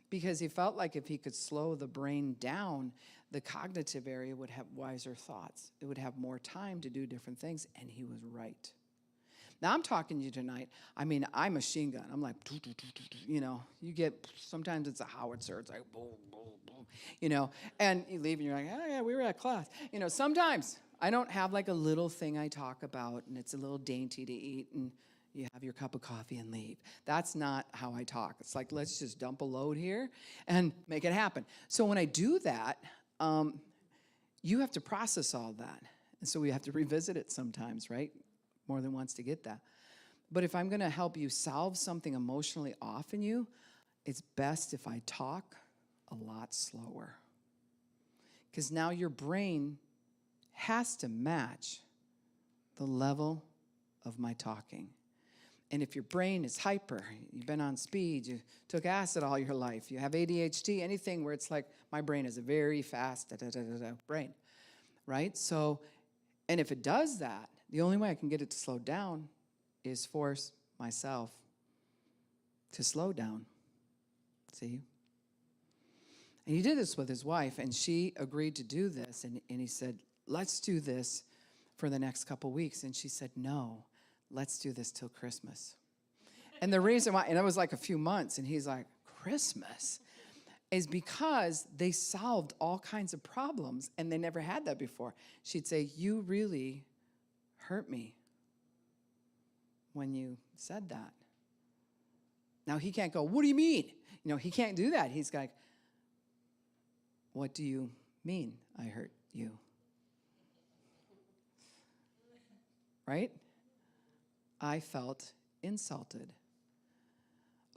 Because he felt like if he could slow the brain down, the cognitive area would have wiser thoughts. It would have more time to do different things, and he was right. Now, I'm talking to you tonight. I mean, I machine gun. I'm like, you know, you get, sometimes it's a howitzer. It's like, boom, boom, boom, you know, and you leave and you're like, oh, yeah, we were at class. You know, sometimes I don't have like a little thing I talk about, and it's a little dainty to eat, and you have your cup of coffee and leave. That's not how I talk. It's like, let's just dump a load here and make it happen. So when I do that, you have to process all that. And so we have to revisit it sometimes, right? More than once to get that. But if I'm going to help you solve something emotionally off in you, it's best if I talk a lot slower. Because now your brain has to match the level of my talking. And if your brain is hyper, you've been on speed, you took acid all your life, you have ADHD, anything where it's like, my brain is a very fast brain, right? So, and if it does that, the only way I can get it to slow down is force myself to slow down. See? And he did this with his wife, and she agreed to do this. And he said, let's do this for the next couple weeks. And she said, no, let's do this till Christmas. And the reason why, and it was like a few months, and he's like, Christmas? Is because they solved all kinds of problems, and they never had that before. She'd say, you really hurt me when you said that. Now he can't go, what do you mean? You know, he can't do that. He's like, what do you mean I hurt you? Right? I felt insulted.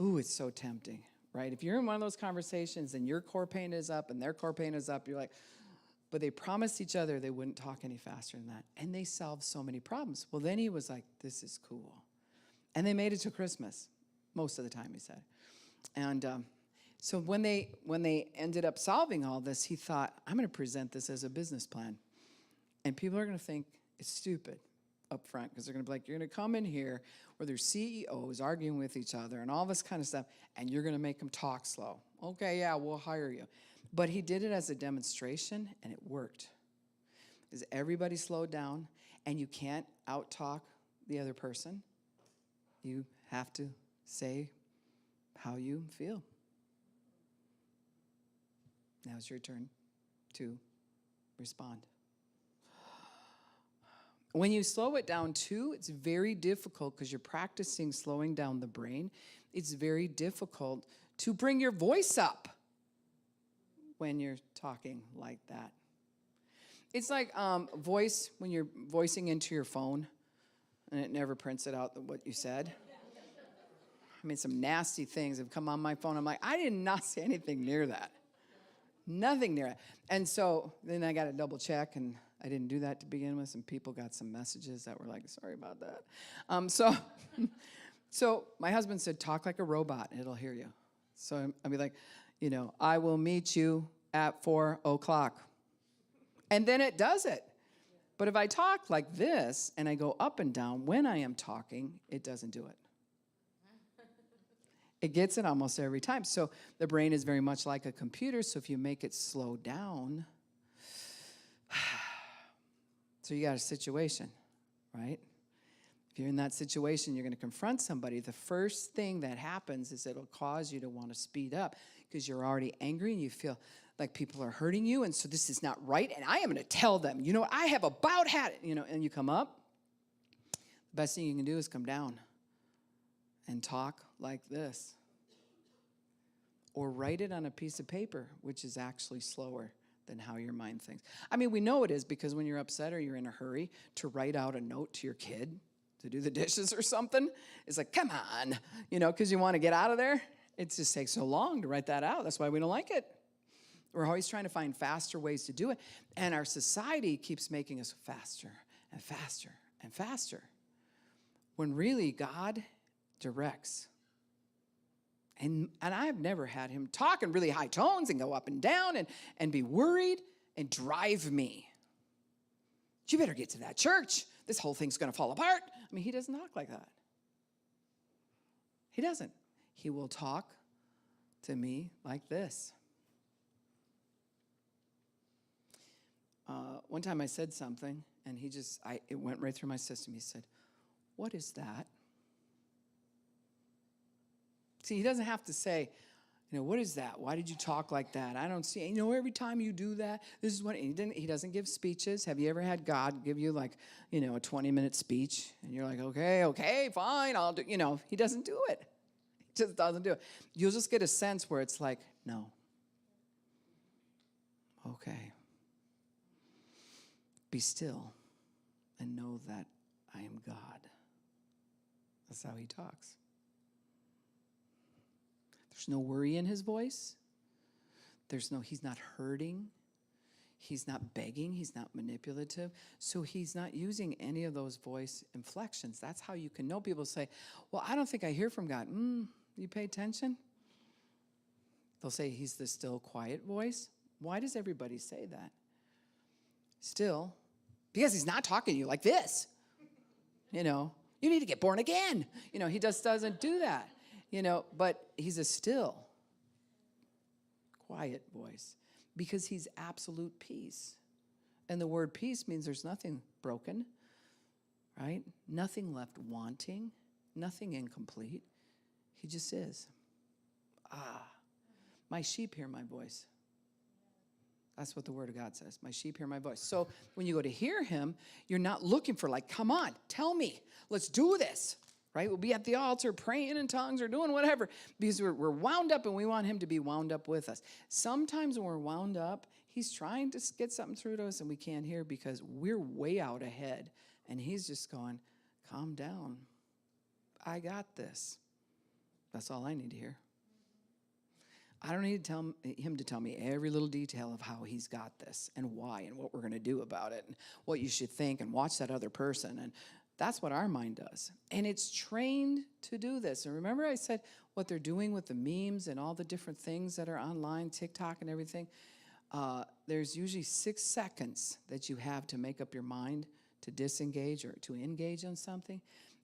Ooh, it's so tempting, right? If you're in one of those conversations and your core pain is up and their core pain is up, you're like, but they promised each other they wouldn't talk any faster than that. And they solved so many problems. Well, then he was like, this is cool. And they made it to Christmas, most of the time, he said. And so when they ended up solving all this, he thought, I'm going to present this as a business plan. And people are going to think it's stupid up front, because they're going to be like, you're going to come in here where there's CEOs arguing with each other and all this kind of stuff, and you're going to make them talk slow. Okay, yeah, we'll hire you. But he did it as a demonstration, and it worked. Because everybody slowed down, and you can't out-talk the other person. You have to say how you feel. Now it's your turn to respond. When you slow it down too, it's very difficult because you're practicing slowing down the brain. It's very difficult to bring your voice up when you're talking like that. It's like voice, when you're voicing into your phone and it never prints it out what you said. I mean, some nasty things have come on my phone. I'm like, I did not say anything near that. Nothing near it. And so then I got to double check, and I didn't do that to begin with. Some people got some messages that were like, sorry about that. So my husband said, talk like a robot, and it'll hear you. So I'll be like, you know, I will meet you at 4:00. And then it does it. But if I talk like this and I go up and down when I am talking, it doesn't do it. It gets it almost every time. So the brain is very much like a computer. So if you make it slow down, so you got a situation, right? If you're in that situation, you're going to confront somebody. The first thing that happens is it'll cause you to want to speed up because you're already angry and you feel like people are hurting you. And so this is not right. And I am going to tell them, I have about had it, and you come up. The best thing you can do is come down and talk like this. Or write it on a piece of paper, which is actually slower than how your mind thinks. I mean, we know it is because when you're upset or you're in a hurry, to write out a note to your kid to do the dishes or something, it's like, come on, because you want to get out of there. It just takes so long to write that out. That's why we don't like it. We're always trying to find faster ways to do it. And our society keeps making us faster and faster and faster. When really God directs. And I've never had him talk in really high tones and go up and down and be worried and drive me. You better get to that church. This whole thing's going to fall apart. I mean, he doesn't talk like that. He doesn't. He will talk to me like this. One time I said something, and it went right through my system. He said, "What is that?" See, he doesn't have to say, what is that? Why did you talk like that? I don't see, every time you do that, this is what, he doesn't give speeches. Have you ever had God give you a 20-minute speech? And you're like, okay, fine, I'll do, he doesn't do it. He just doesn't do it. You'll just get a sense where it's like, no. Okay. Be still and know that I am God. That's how he talks. There's no worry in his voice. He's not hurting. He's not begging. He's not manipulative. So he's not using any of those voice inflections. That's how you can know. People say, well, I don't think I hear from God. You pay attention? They'll say he's the still, quiet voice. Why does everybody say that? Still, because he's not talking to you like this. You need to get born again. He just doesn't do that. But he's a still, quiet voice because he's absolute peace. And the word peace means there's nothing broken, right? Nothing left wanting, nothing incomplete. He just is. My sheep hear my voice. That's what the word of God says. My sheep hear my voice. So when you go to hear him, you're not looking for come on, tell me, let's do this. Right? We'll be at the altar praying in tongues or doing whatever because we're wound up and we want him to be wound up with us. Sometimes when we're wound up, he's trying to get something through to us and we can't hear because we're way out ahead. And he's just going, calm down. I got this. That's all I need to hear. I don't need to tell him to tell me every little detail of how he's got this and why and what we're going to do about it and what you should think and watch that other person. And that's what our mind does. And it's trained to do this. And remember I said what they're doing with the memes and all the different things that are online, TikTok and everything? There's usually 6 seconds that you have to make up your mind to disengage or to engage in something.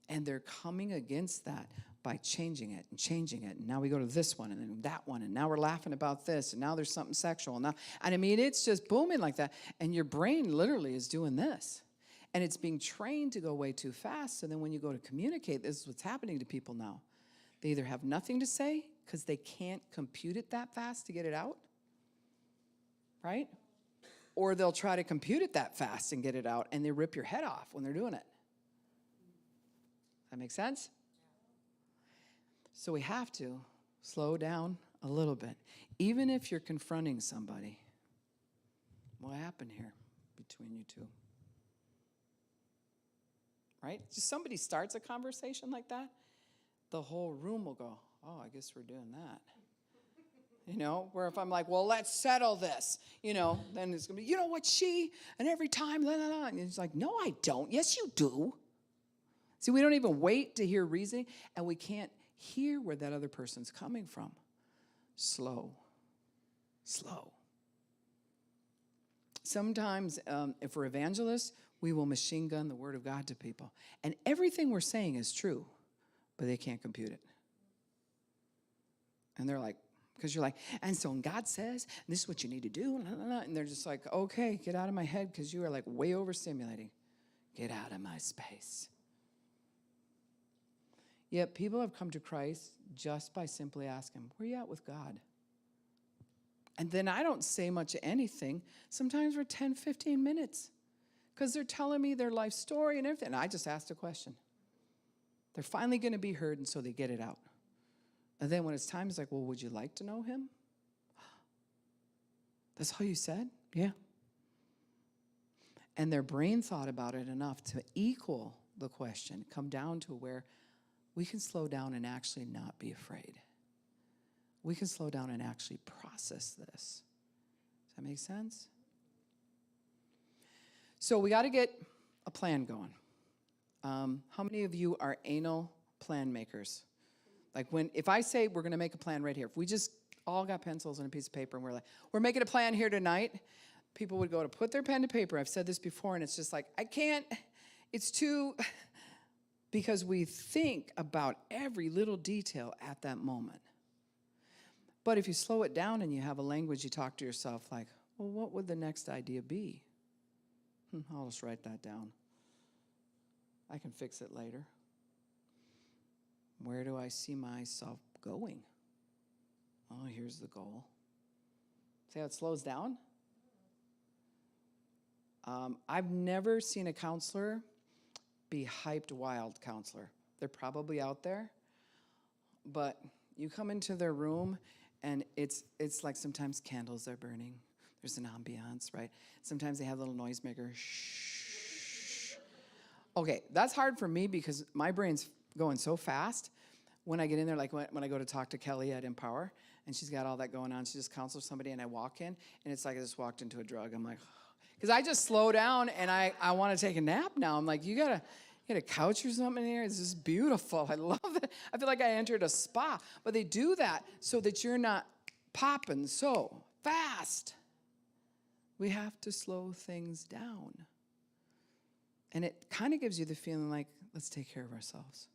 And they're coming against that by changing it and changing it. And now we go to this one and then that one. And now we're laughing about this. And now there's something sexual. And I mean, it's just booming like that. And your brain literally is doing this. And it's being trained to go way too fast. And then when you go to communicate, this is what's happening to people now. They either have nothing to say because they can't compute it that fast to get it out, right? Or they'll try to compute it that fast and get it out, and they rip your head off when they're doing it. That make sense? So we have to slow down a little bit. Even if you're confronting somebody, what happened here between you two? Right? Just somebody starts a conversation like that, the whole room will go, oh, I guess we're doing that. Where if I'm like, well, let's settle this, then it's going to be, what, and every time, blah, blah, blah. And it's like, no, I don't. Yes, you do. See, we don't even wait to hear reasoning, and we can't hear where that other person's coming from. Slow. Sometimes, if we're evangelists, we will machine gun the word of God to people. And everything we're saying is true, but they can't compute it. And they're like, because you're like, and so and God says, and this is what you need to do. And they're just like, okay, get out of my head because you are like way overstimulating. Get out of my space. Yet people have come to Christ just by simply asking, where are you at with God? And then I don't say much of anything, sometimes for 10, 15 minutes, because they're telling me their life story and everything. And I just asked a question. They're finally going to be heard, and so they get it out. And then when it's time, it's like, well, would you like to know him? That's all you said? Yeah. And their brain thought about it enough to equal the question, come down to where we can slow down and actually not be afraid. We can slow down and actually process this. Does that make sense? So we got to get a plan going. How many of you are anal plan makers? Like if I say we're going to make a plan right here, if we just all got pencils and a piece of paper and we're like, we're making a plan here tonight, people would go to put their pen to paper. I've said this before, and it's just like, I can't, it's too, because we think about every little detail at that moment. But if you slow it down and you have a language, you talk to yourself like, well, what would the next idea be? I'll just write that down. I can fix it later. Where do I see myself going? Oh, here's the goal. See how it slows down? I've never seen a counselor be hyped wild counselor. They're probably out there, but you come into their room and it's like sometimes candles are burning. There's an ambiance, right? Sometimes they have a little noisemaker. Shh. Okay, that's hard for me because my brain's going so fast. When I get in there, like when I go to talk to Kelly at Empower, and she's got all that going on, she just counsels somebody, and I walk in, and it's like I just walked into a drug. I'm like, because I just slow down, and I want to take a nap now. I'm like, you got a couch or something in here? It's just beautiful. I love it. I feel like I entered a spa. But they do that so that you're not popping so fast. We have to slow things down. And it kind of gives you the feeling like, let's take care of ourselves.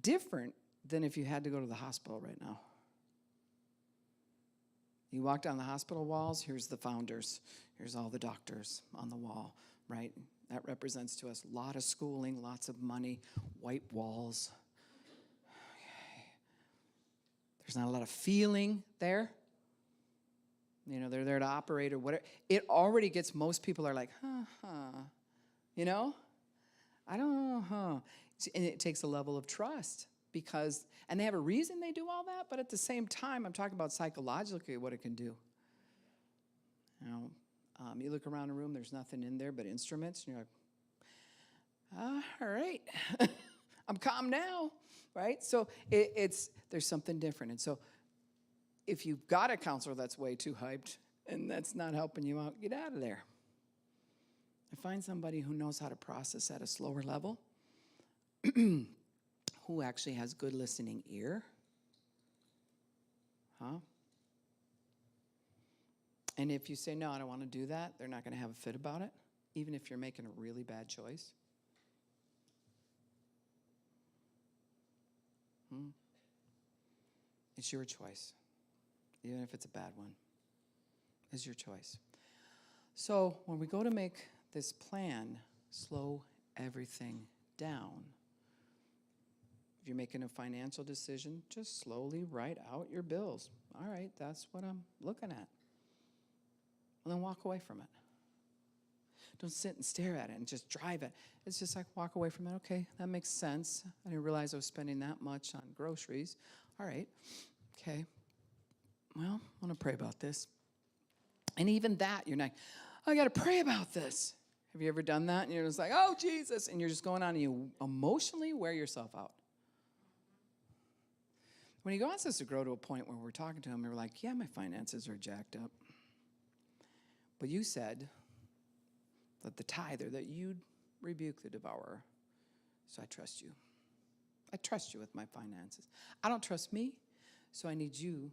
Different than if you had to go to the hospital right now. You walk down the hospital walls, here's the founders. Here's all the doctors on the wall, right? That represents to us a lot of schooling, lots of money, white walls. Okay. There's not a lot of feeling there. You know, they're there to operate or whatever. It already gets, most people are like, you know? I don't know, And it takes a level of trust because, and they have a reason they do all that, but at the same time, I'm talking about psychologically what it can do. You know, you look around a room, there's nothing in there but instruments, and you're like, all right, I'm calm now, right? So there's something different. And so if you've got a counselor that's way too hyped and that's not helping you out, get out of there. And find somebody who knows how to process at a slower level, who actually has good listening ear. And if you say, no, I don't want to do that, they're not going to have a fit about it, even if you're making a really bad choice. It's your choice, even if it's a bad one. It's your choice. So when we go to make this plan, slow everything down. If you're making a financial decision, just slowly write out your bills. All right, that's what I'm looking at. And then walk away from it. Don't sit and stare at it and just drive it. It's just like walk away from it. Okay, that makes sense. I didn't realize I was spending that much on groceries. All right, okay. Well, I want to pray about this. And even that, you're like, I got to pray about this. Have you ever done that? And you're just like, oh, Jesus. And you're just going on and you emotionally wear yourself out. When he wants us to grow to a point where we're talking to him and we're like, yeah, my finances are jacked up. But you said that the tither, that you'd rebuke the devourer. So I trust you. I trust you with my finances. I don't trust me, so I need you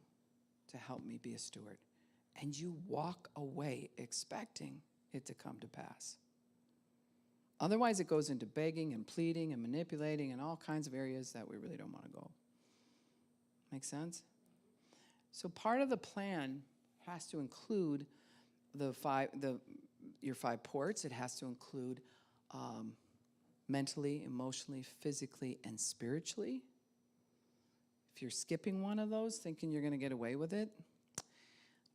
to help me be a steward. And you walk away expecting it to come to pass. Otherwise, it goes into begging and pleading and manipulating and all kinds of areas that we really don't want to go. Make sense? So part of the plan has to include your 5 ports. It has to include mentally, emotionally, physically, and spiritually. If you're skipping one of those, thinking you're going to get away with it,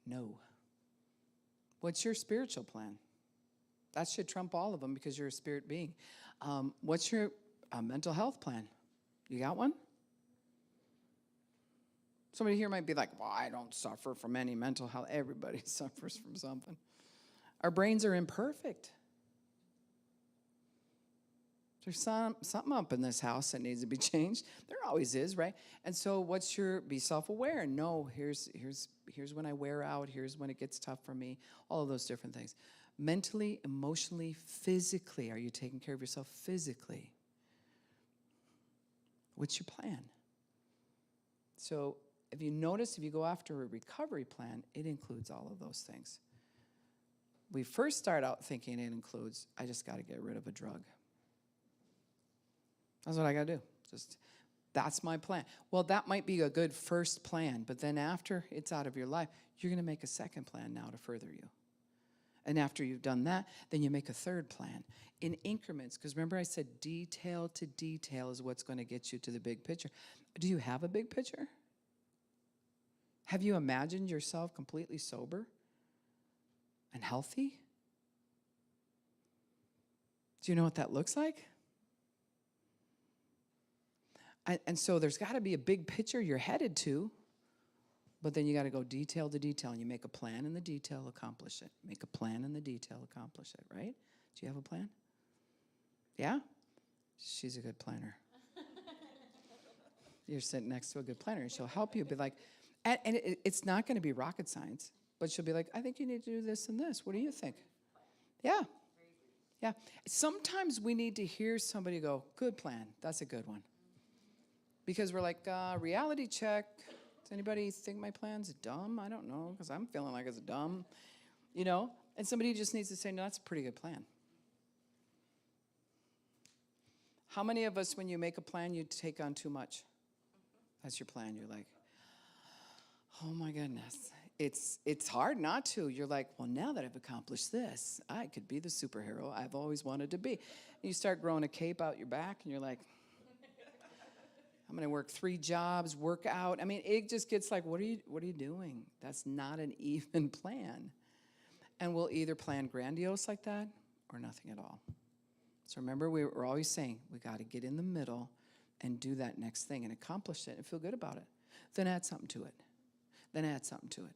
no. What's your spiritual plan? That should trump all of them because you're a spirit being. What's your mental health plan? You got one? Somebody here might be like, well, I don't suffer from any mental health. Everybody suffers from something. Our brains are imperfect. There's something up in this house that needs to be changed. There always is, right? And so be self-aware. No, here's when I wear out. Here's when it gets tough for me. All of those different things. Mentally, emotionally, physically. Are you taking care of yourself physically? What's your plan? So if you notice, if you go after a recovery plan, it includes all of those things. We first start out thinking it includes, I just got to get rid of a drug. That's what I got to do. That's my plan. Well, that might be a good first plan, but then after it's out of your life, you're going to make a second plan now to further you. And after you've done that, then you make a third plan in increments. Because remember I said detail to detail is what's going to get you to the big picture. Do you have a big picture? Have you imagined yourself completely sober and healthy? Do you know what that looks like? And so there's got to be a big picture you're headed to, but then you got to go detail to detail, and you make a plan in the detail, accomplish it. Make a plan in the detail, accomplish it, right? Do you have a plan? Yeah? She's a good planner. You're sitting next to a good planner, and she'll help you. Be like, and it's not going to be rocket science, but she'll be like, I think you need to do this and this. What do you think? Yeah. Yeah. Sometimes we need to hear somebody go, good plan. That's a good one. Because we're like, reality check. Does anybody think my plan's dumb? I don't know, because I'm feeling like it's dumb. And somebody just needs to say, no, that's a pretty good plan. How many of us, when you make a plan, you take on too much? That's your plan. You're like, oh my goodness. It's hard not to. You're like, well, now that I've accomplished this, I could be the superhero I've always wanted to be. And you start growing a cape out your back, and you're like, I'm going to work 3 jobs, work out. I mean, it just gets like, what are you doing? That's not an even plan. And we'll either plan grandiose like that or nothing at all. So remember, we're always saying we got to get in the middle and do that next thing and accomplish it and feel good about it. Then add something to it. Then add something to it.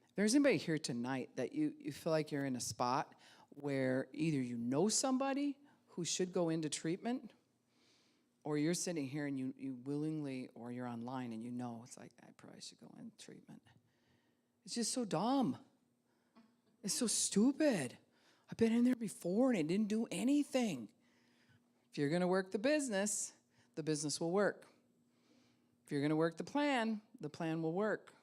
If there's anybody here tonight that you feel like you're in a spot where either you know somebody who should go into treatment, or you're sitting here and you willingly, or you're online and it's like, I probably should go in treatment. It's just so dumb. It's so stupid. I've been in there before and it didn't do anything. If you're going to work the business will work. If you're going to work the plan will work.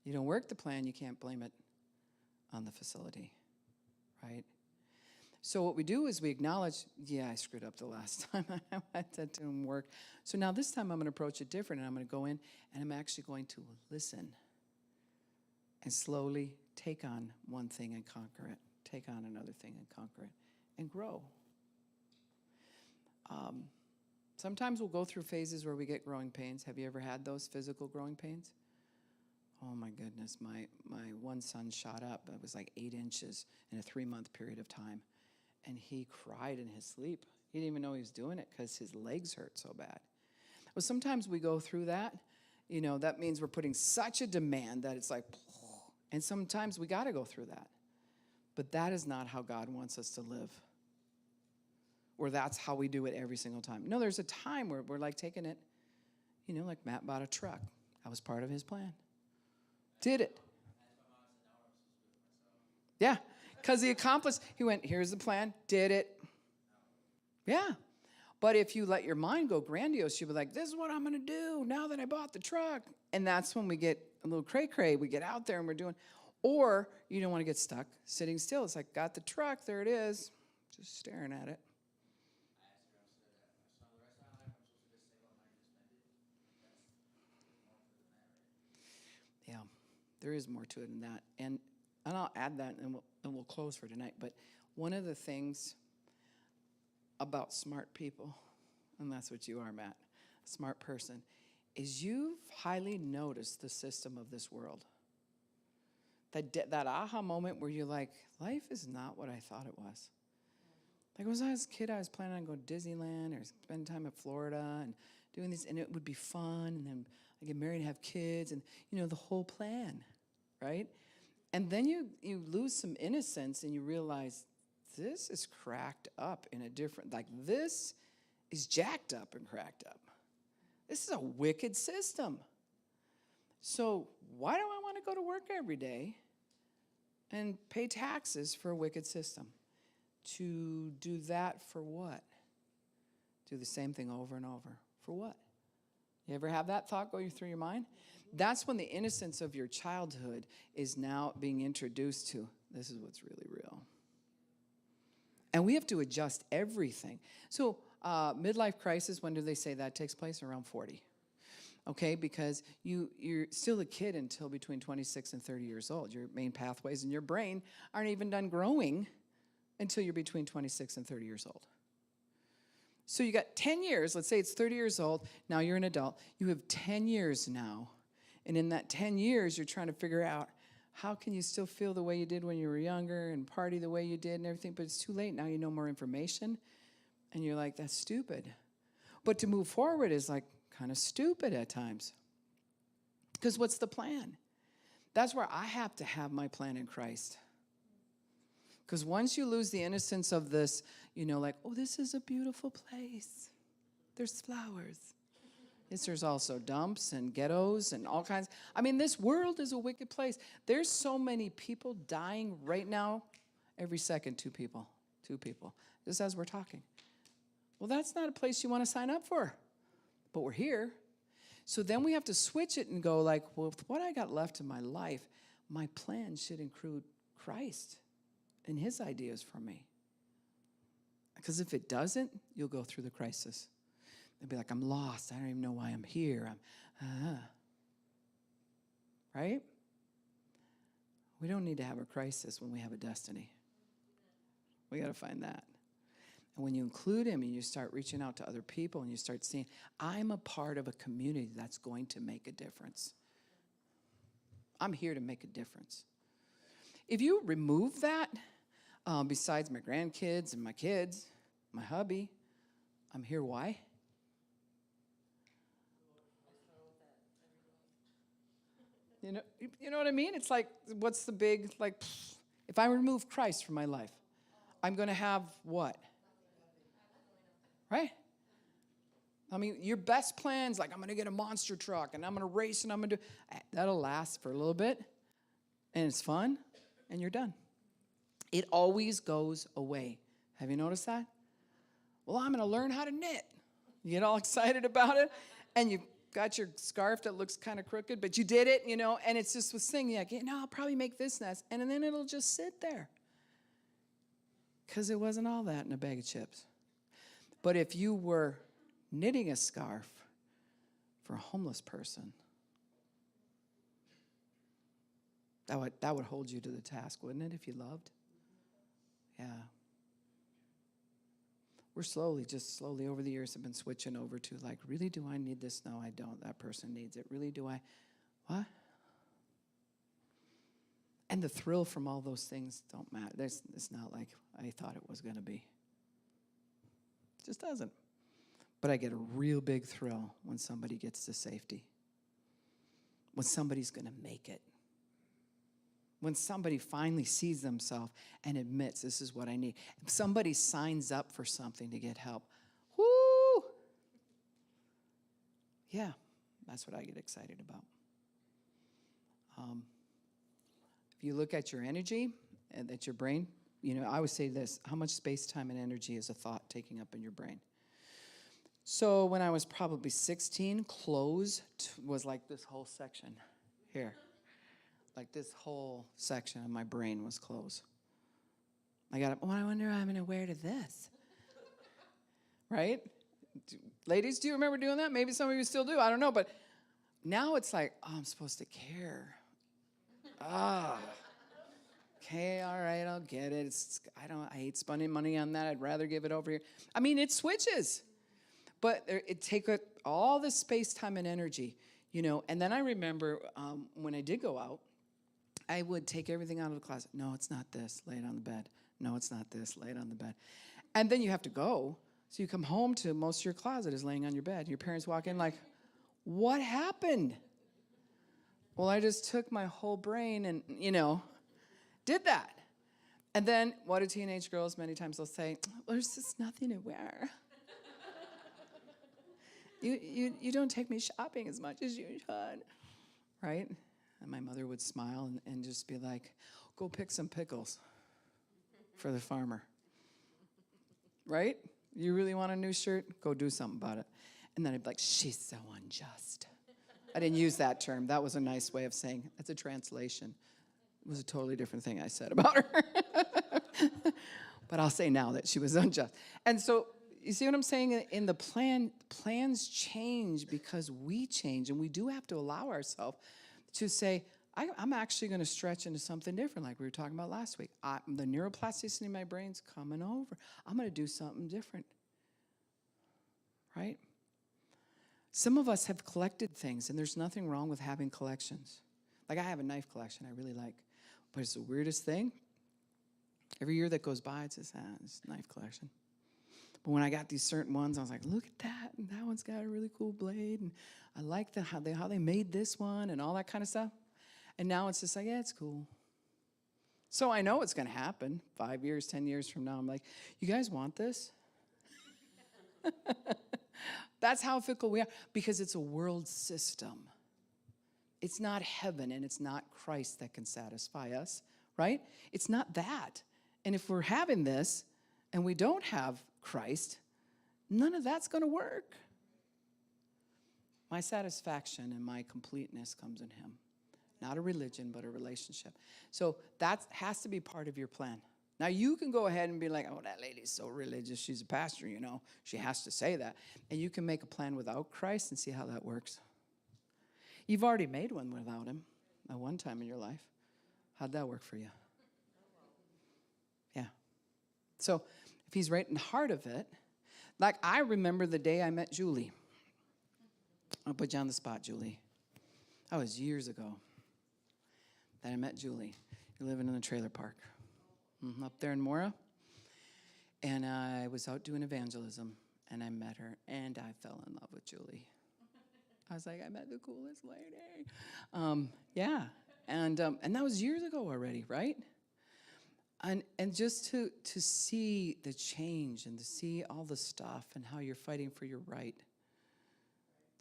You don't work the plan, you can't blame it on the facility, right? So what we do is we acknowledge, yeah, I screwed up the last time. That didn't work. So now this time I'm going to approach it different, and I'm going to go in, and I'm actually going to listen and slowly take on one thing and conquer it, take on another thing and conquer it, and grow. Sometimes we'll go through phases where we get growing pains. Have you ever had those physical growing pains? Oh my goodness, my one son shot up. It was like 8 inches in a 3-month period of time. And he cried in his sleep. He didn't even know he was doing it because his legs hurt so bad. Well, sometimes we go through that. That means we're putting such a demand that it's like, and sometimes we got to go through that. But that is not how God wants us to live. Or that's how we do it every single time. No, there's a time where we're like taking it, like Matt bought a truck. That was part of his plan. Did it. Yeah. Because he accomplished, he went, here's the plan, did it. Yeah. But if you let your mind go grandiose, you'll be like, this is what I'm going to do now that I bought the truck. And that's when we get a little cray-cray. We get out there and we're doing, or you don't want to get stuck sitting still. It's like, got the truck, there it is, just staring at it. There is more to it than that. And I'll add that, and we'll close for tonight. But one of the things about smart people, and that's what you are, Matt, a smart person, is you've highly noticed the system of this world. That aha moment where you're like, life is not what I thought it was. Like when I was a kid, I was planning on going to Disneyland or spending time in Florida and doing this, and it would be fun, and then I get married and have kids, and the whole plan, right? And then you lose some innocence and you realize this is cracked up in a different, like this is jacked up and cracked up. This is a wicked system. So why do I want to go to work every day and pay taxes for a wicked system? To do that for what? Do the same thing over and over. For what? You ever have that thought go through your mind? That's when the innocence of your childhood is now being introduced to, this is what's really real. And we have to adjust everything. So midlife crisis, when do they say that takes place? Around 40. Okay, because you're still a kid until between 26 and 30 years old. Your main pathways in your brain aren't even done growing until you're between 26 and 30 years old. So you got 10 years, let's say it's 30 years old, now you're an adult. You have 10 years now, and in that 10 years, you're trying to figure out how can you still feel the way you did when you were younger and party the way you did and everything, but it's too late. Now you know more information, and you're like, that's stupid. But to move forward is like kind of stupid at times. Because what's the plan? That's where I have to have my plan in Christ. Because once you lose the innocence of this, like, oh, this is a beautiful place. There's flowers. Yes, there's also dumps and ghettos and all kinds. I mean, this world is a wicked place. There's so many people dying right now. Every second, two people, just as we're talking. Well, that's not a place you want to sign up for. But we're here. So then we have to switch it and go like, well, with what I got left in my life, my plan should include Christ and his ideas for me. Because if it doesn't, you'll go through the crisis. You'll be like, I'm lost. I don't even know why I'm here. Right? We don't need to have a crisis when we have a destiny. We got to find that. And when you include him and you start reaching out to other people and you start seeing, I'm a part of a community that's going to make a difference. I'm here to make a difference. If you remove that, besides my grandkids and my kids, my hubby, I'm here why? You know what I mean? It's like, what's the big, like, if I remove Christ from my life, I'm going to have what? Right? I mean, your best plans, like I'm going to get a monster truck and I'm going to race and I'm going to do, that'll last for a little bit and it's fun and you're done. It always goes away. Have you noticed that? Well, I'm going to learn how to knit. You get all excited about it and you got your scarf that looks kind of crooked, but you did it, and it's just this thing, like, I'll probably make this nest, and then it'll just sit there. Because it wasn't all that in a bag of chips. But if you were knitting a scarf for a homeless person, that would hold you to the task, wouldn't it, if you loved? Yeah. We're slowly over the years have been switching over to like, really, do I need this? No, I don't. That person needs it. Really, do I? What? And the thrill from all those things don't matter. It's not like I thought it was going to be. It just doesn't. But I get a real big thrill when somebody gets to safety. When somebody's going to make it. When somebody finally sees themselves and admits, this is what I need. If somebody signs up for something to get help, whoo! Yeah, that's what I get excited about. If you look at your energy and at your brain, I always say this, how much space, time, and energy is a thought taking up in your brain? So when I was probably 16, clothes was like this whole section here. Like this whole section of my brain was clothes. I got up, I wonder what I'm going to wear to this. Right? Ladies, do you remember doing that? Maybe some of you still do. I don't know. But now it's like, I'm supposed to care. Okay, all right, I'll get it. I hate spending money on that. I'd rather give it over here. I mean, it switches. But it take all the space, time, and energy, And then I remember when I did go out, I would take everything out of the closet. No, it's not this. Lay it on the bed. No, it's not this. Lay it on the bed. And then you have to go. So you come home to most of your closet is laying on your bed. Your parents walk in like, what happened? Well, I just took my whole brain and, did that. And then what do teenage girls, many times they'll say, well, there's just nothing to wear. You don't take me shopping as much as you should, right? And my mother would smile and just be like, go pick some pickles for the farmer, right? You really want a new shirt? Go do something about it. And then I'd be like, she's so unjust. I didn't use that term. That was a nice way of saying, that's a translation. It was a totally different thing I said about her. But I'll say now that she was unjust. And so, you see what I'm saying? In the plans change because we change, and we do have to allow ourselves to say, I'm actually going to stretch into something different, like we were talking about last week. The neuroplasticity in my brain's coming over. I'm going to do something different, right? Some of us have collected things, and there's nothing wrong with having collections. Like I have a knife collection I really like, but it's the weirdest thing. Every year that goes by, it says, it's a knife collection. But when I got these certain ones, I was like, look at that, and that one's got a really cool blade, and I like how they made this one and all that kind of stuff. And now it's just like, yeah, it's cool. So I know it's going to happen 5 years, 10 years from now. I'm like, you guys want this? That's how fickle we are, because it's a world system. It's not heaven, and it's not Christ that can satisfy us, right? It's not that. And if we're having this and we don't have Christ, none of that's going to work. My satisfaction and my completeness comes in him. Not a religion, but a relationship. So that has to be part of your plan. Now, you can go ahead and be like, oh, that lady's so religious. She's a pastor, She has to say that. And you can make a plan without Christ and see how that works. You've already made one without him at one time in your life. How'd that work for you? Yeah. So if he's right in the heart of it, like I remember the day I met Julie. I'll put you on the spot, Julie. That was years ago that I met Julie. You're living in a trailer park up there in Mora. And I was out doing evangelism, and I met her, and I fell in love with Julie. I was like, I met the coolest lady. Yeah. And that was years ago already, right? And just to see the change and to see all the stuff and how you're fighting for your right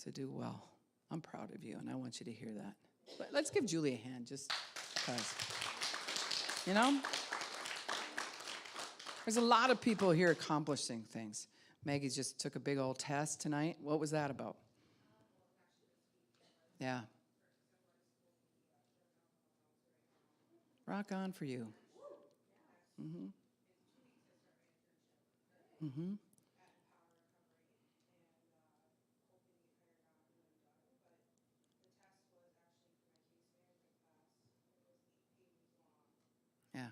to do well. I'm proud of you, and I want you to hear that. Let's give Julie a hand, just because. There's a lot of people here accomplishing things. Maggie just took a big old test tonight. What was that about? Yeah. Rock on for you. Mm-hmm. Mm-hmm. Yeah.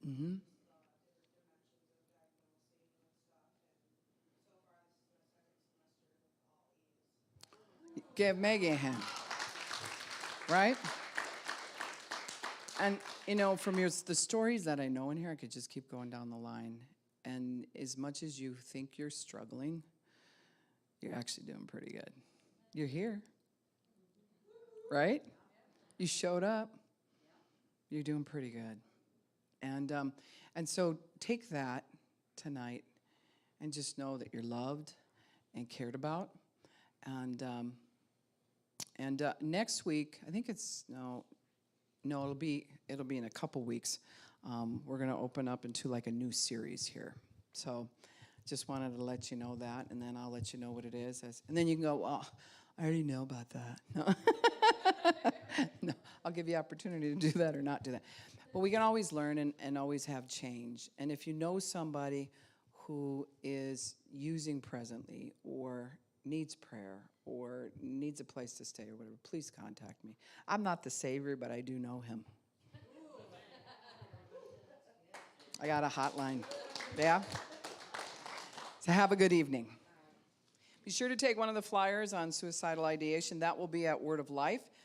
Mm-hmm. Give Maggie a hand. Right? And, from the stories that I know in here, I could just keep going down the line. And as much as you think you're struggling, you're actually doing pretty good. You're here. Right? You showed up. You're doing pretty good. And so take that tonight and just know that you're loved and cared about. And next week, I think it'll be in a couple weeks. We're going to open up into like a new series here. So just wanted to let you know that, and then I'll let you know what it is. And then you can go, well, I already know about that. No. No, I'll give you opportunity to do that or not do that. But we can always learn and always have change. And if you know somebody who is using presently or needs prayer or needs a place to stay or whatever, please contact me. I'm not the Savior, but I do know him. I got a hotline. Yeah? So have a good evening. Be sure to take one of the flyers on suicidal ideation. That will be at Word of Life.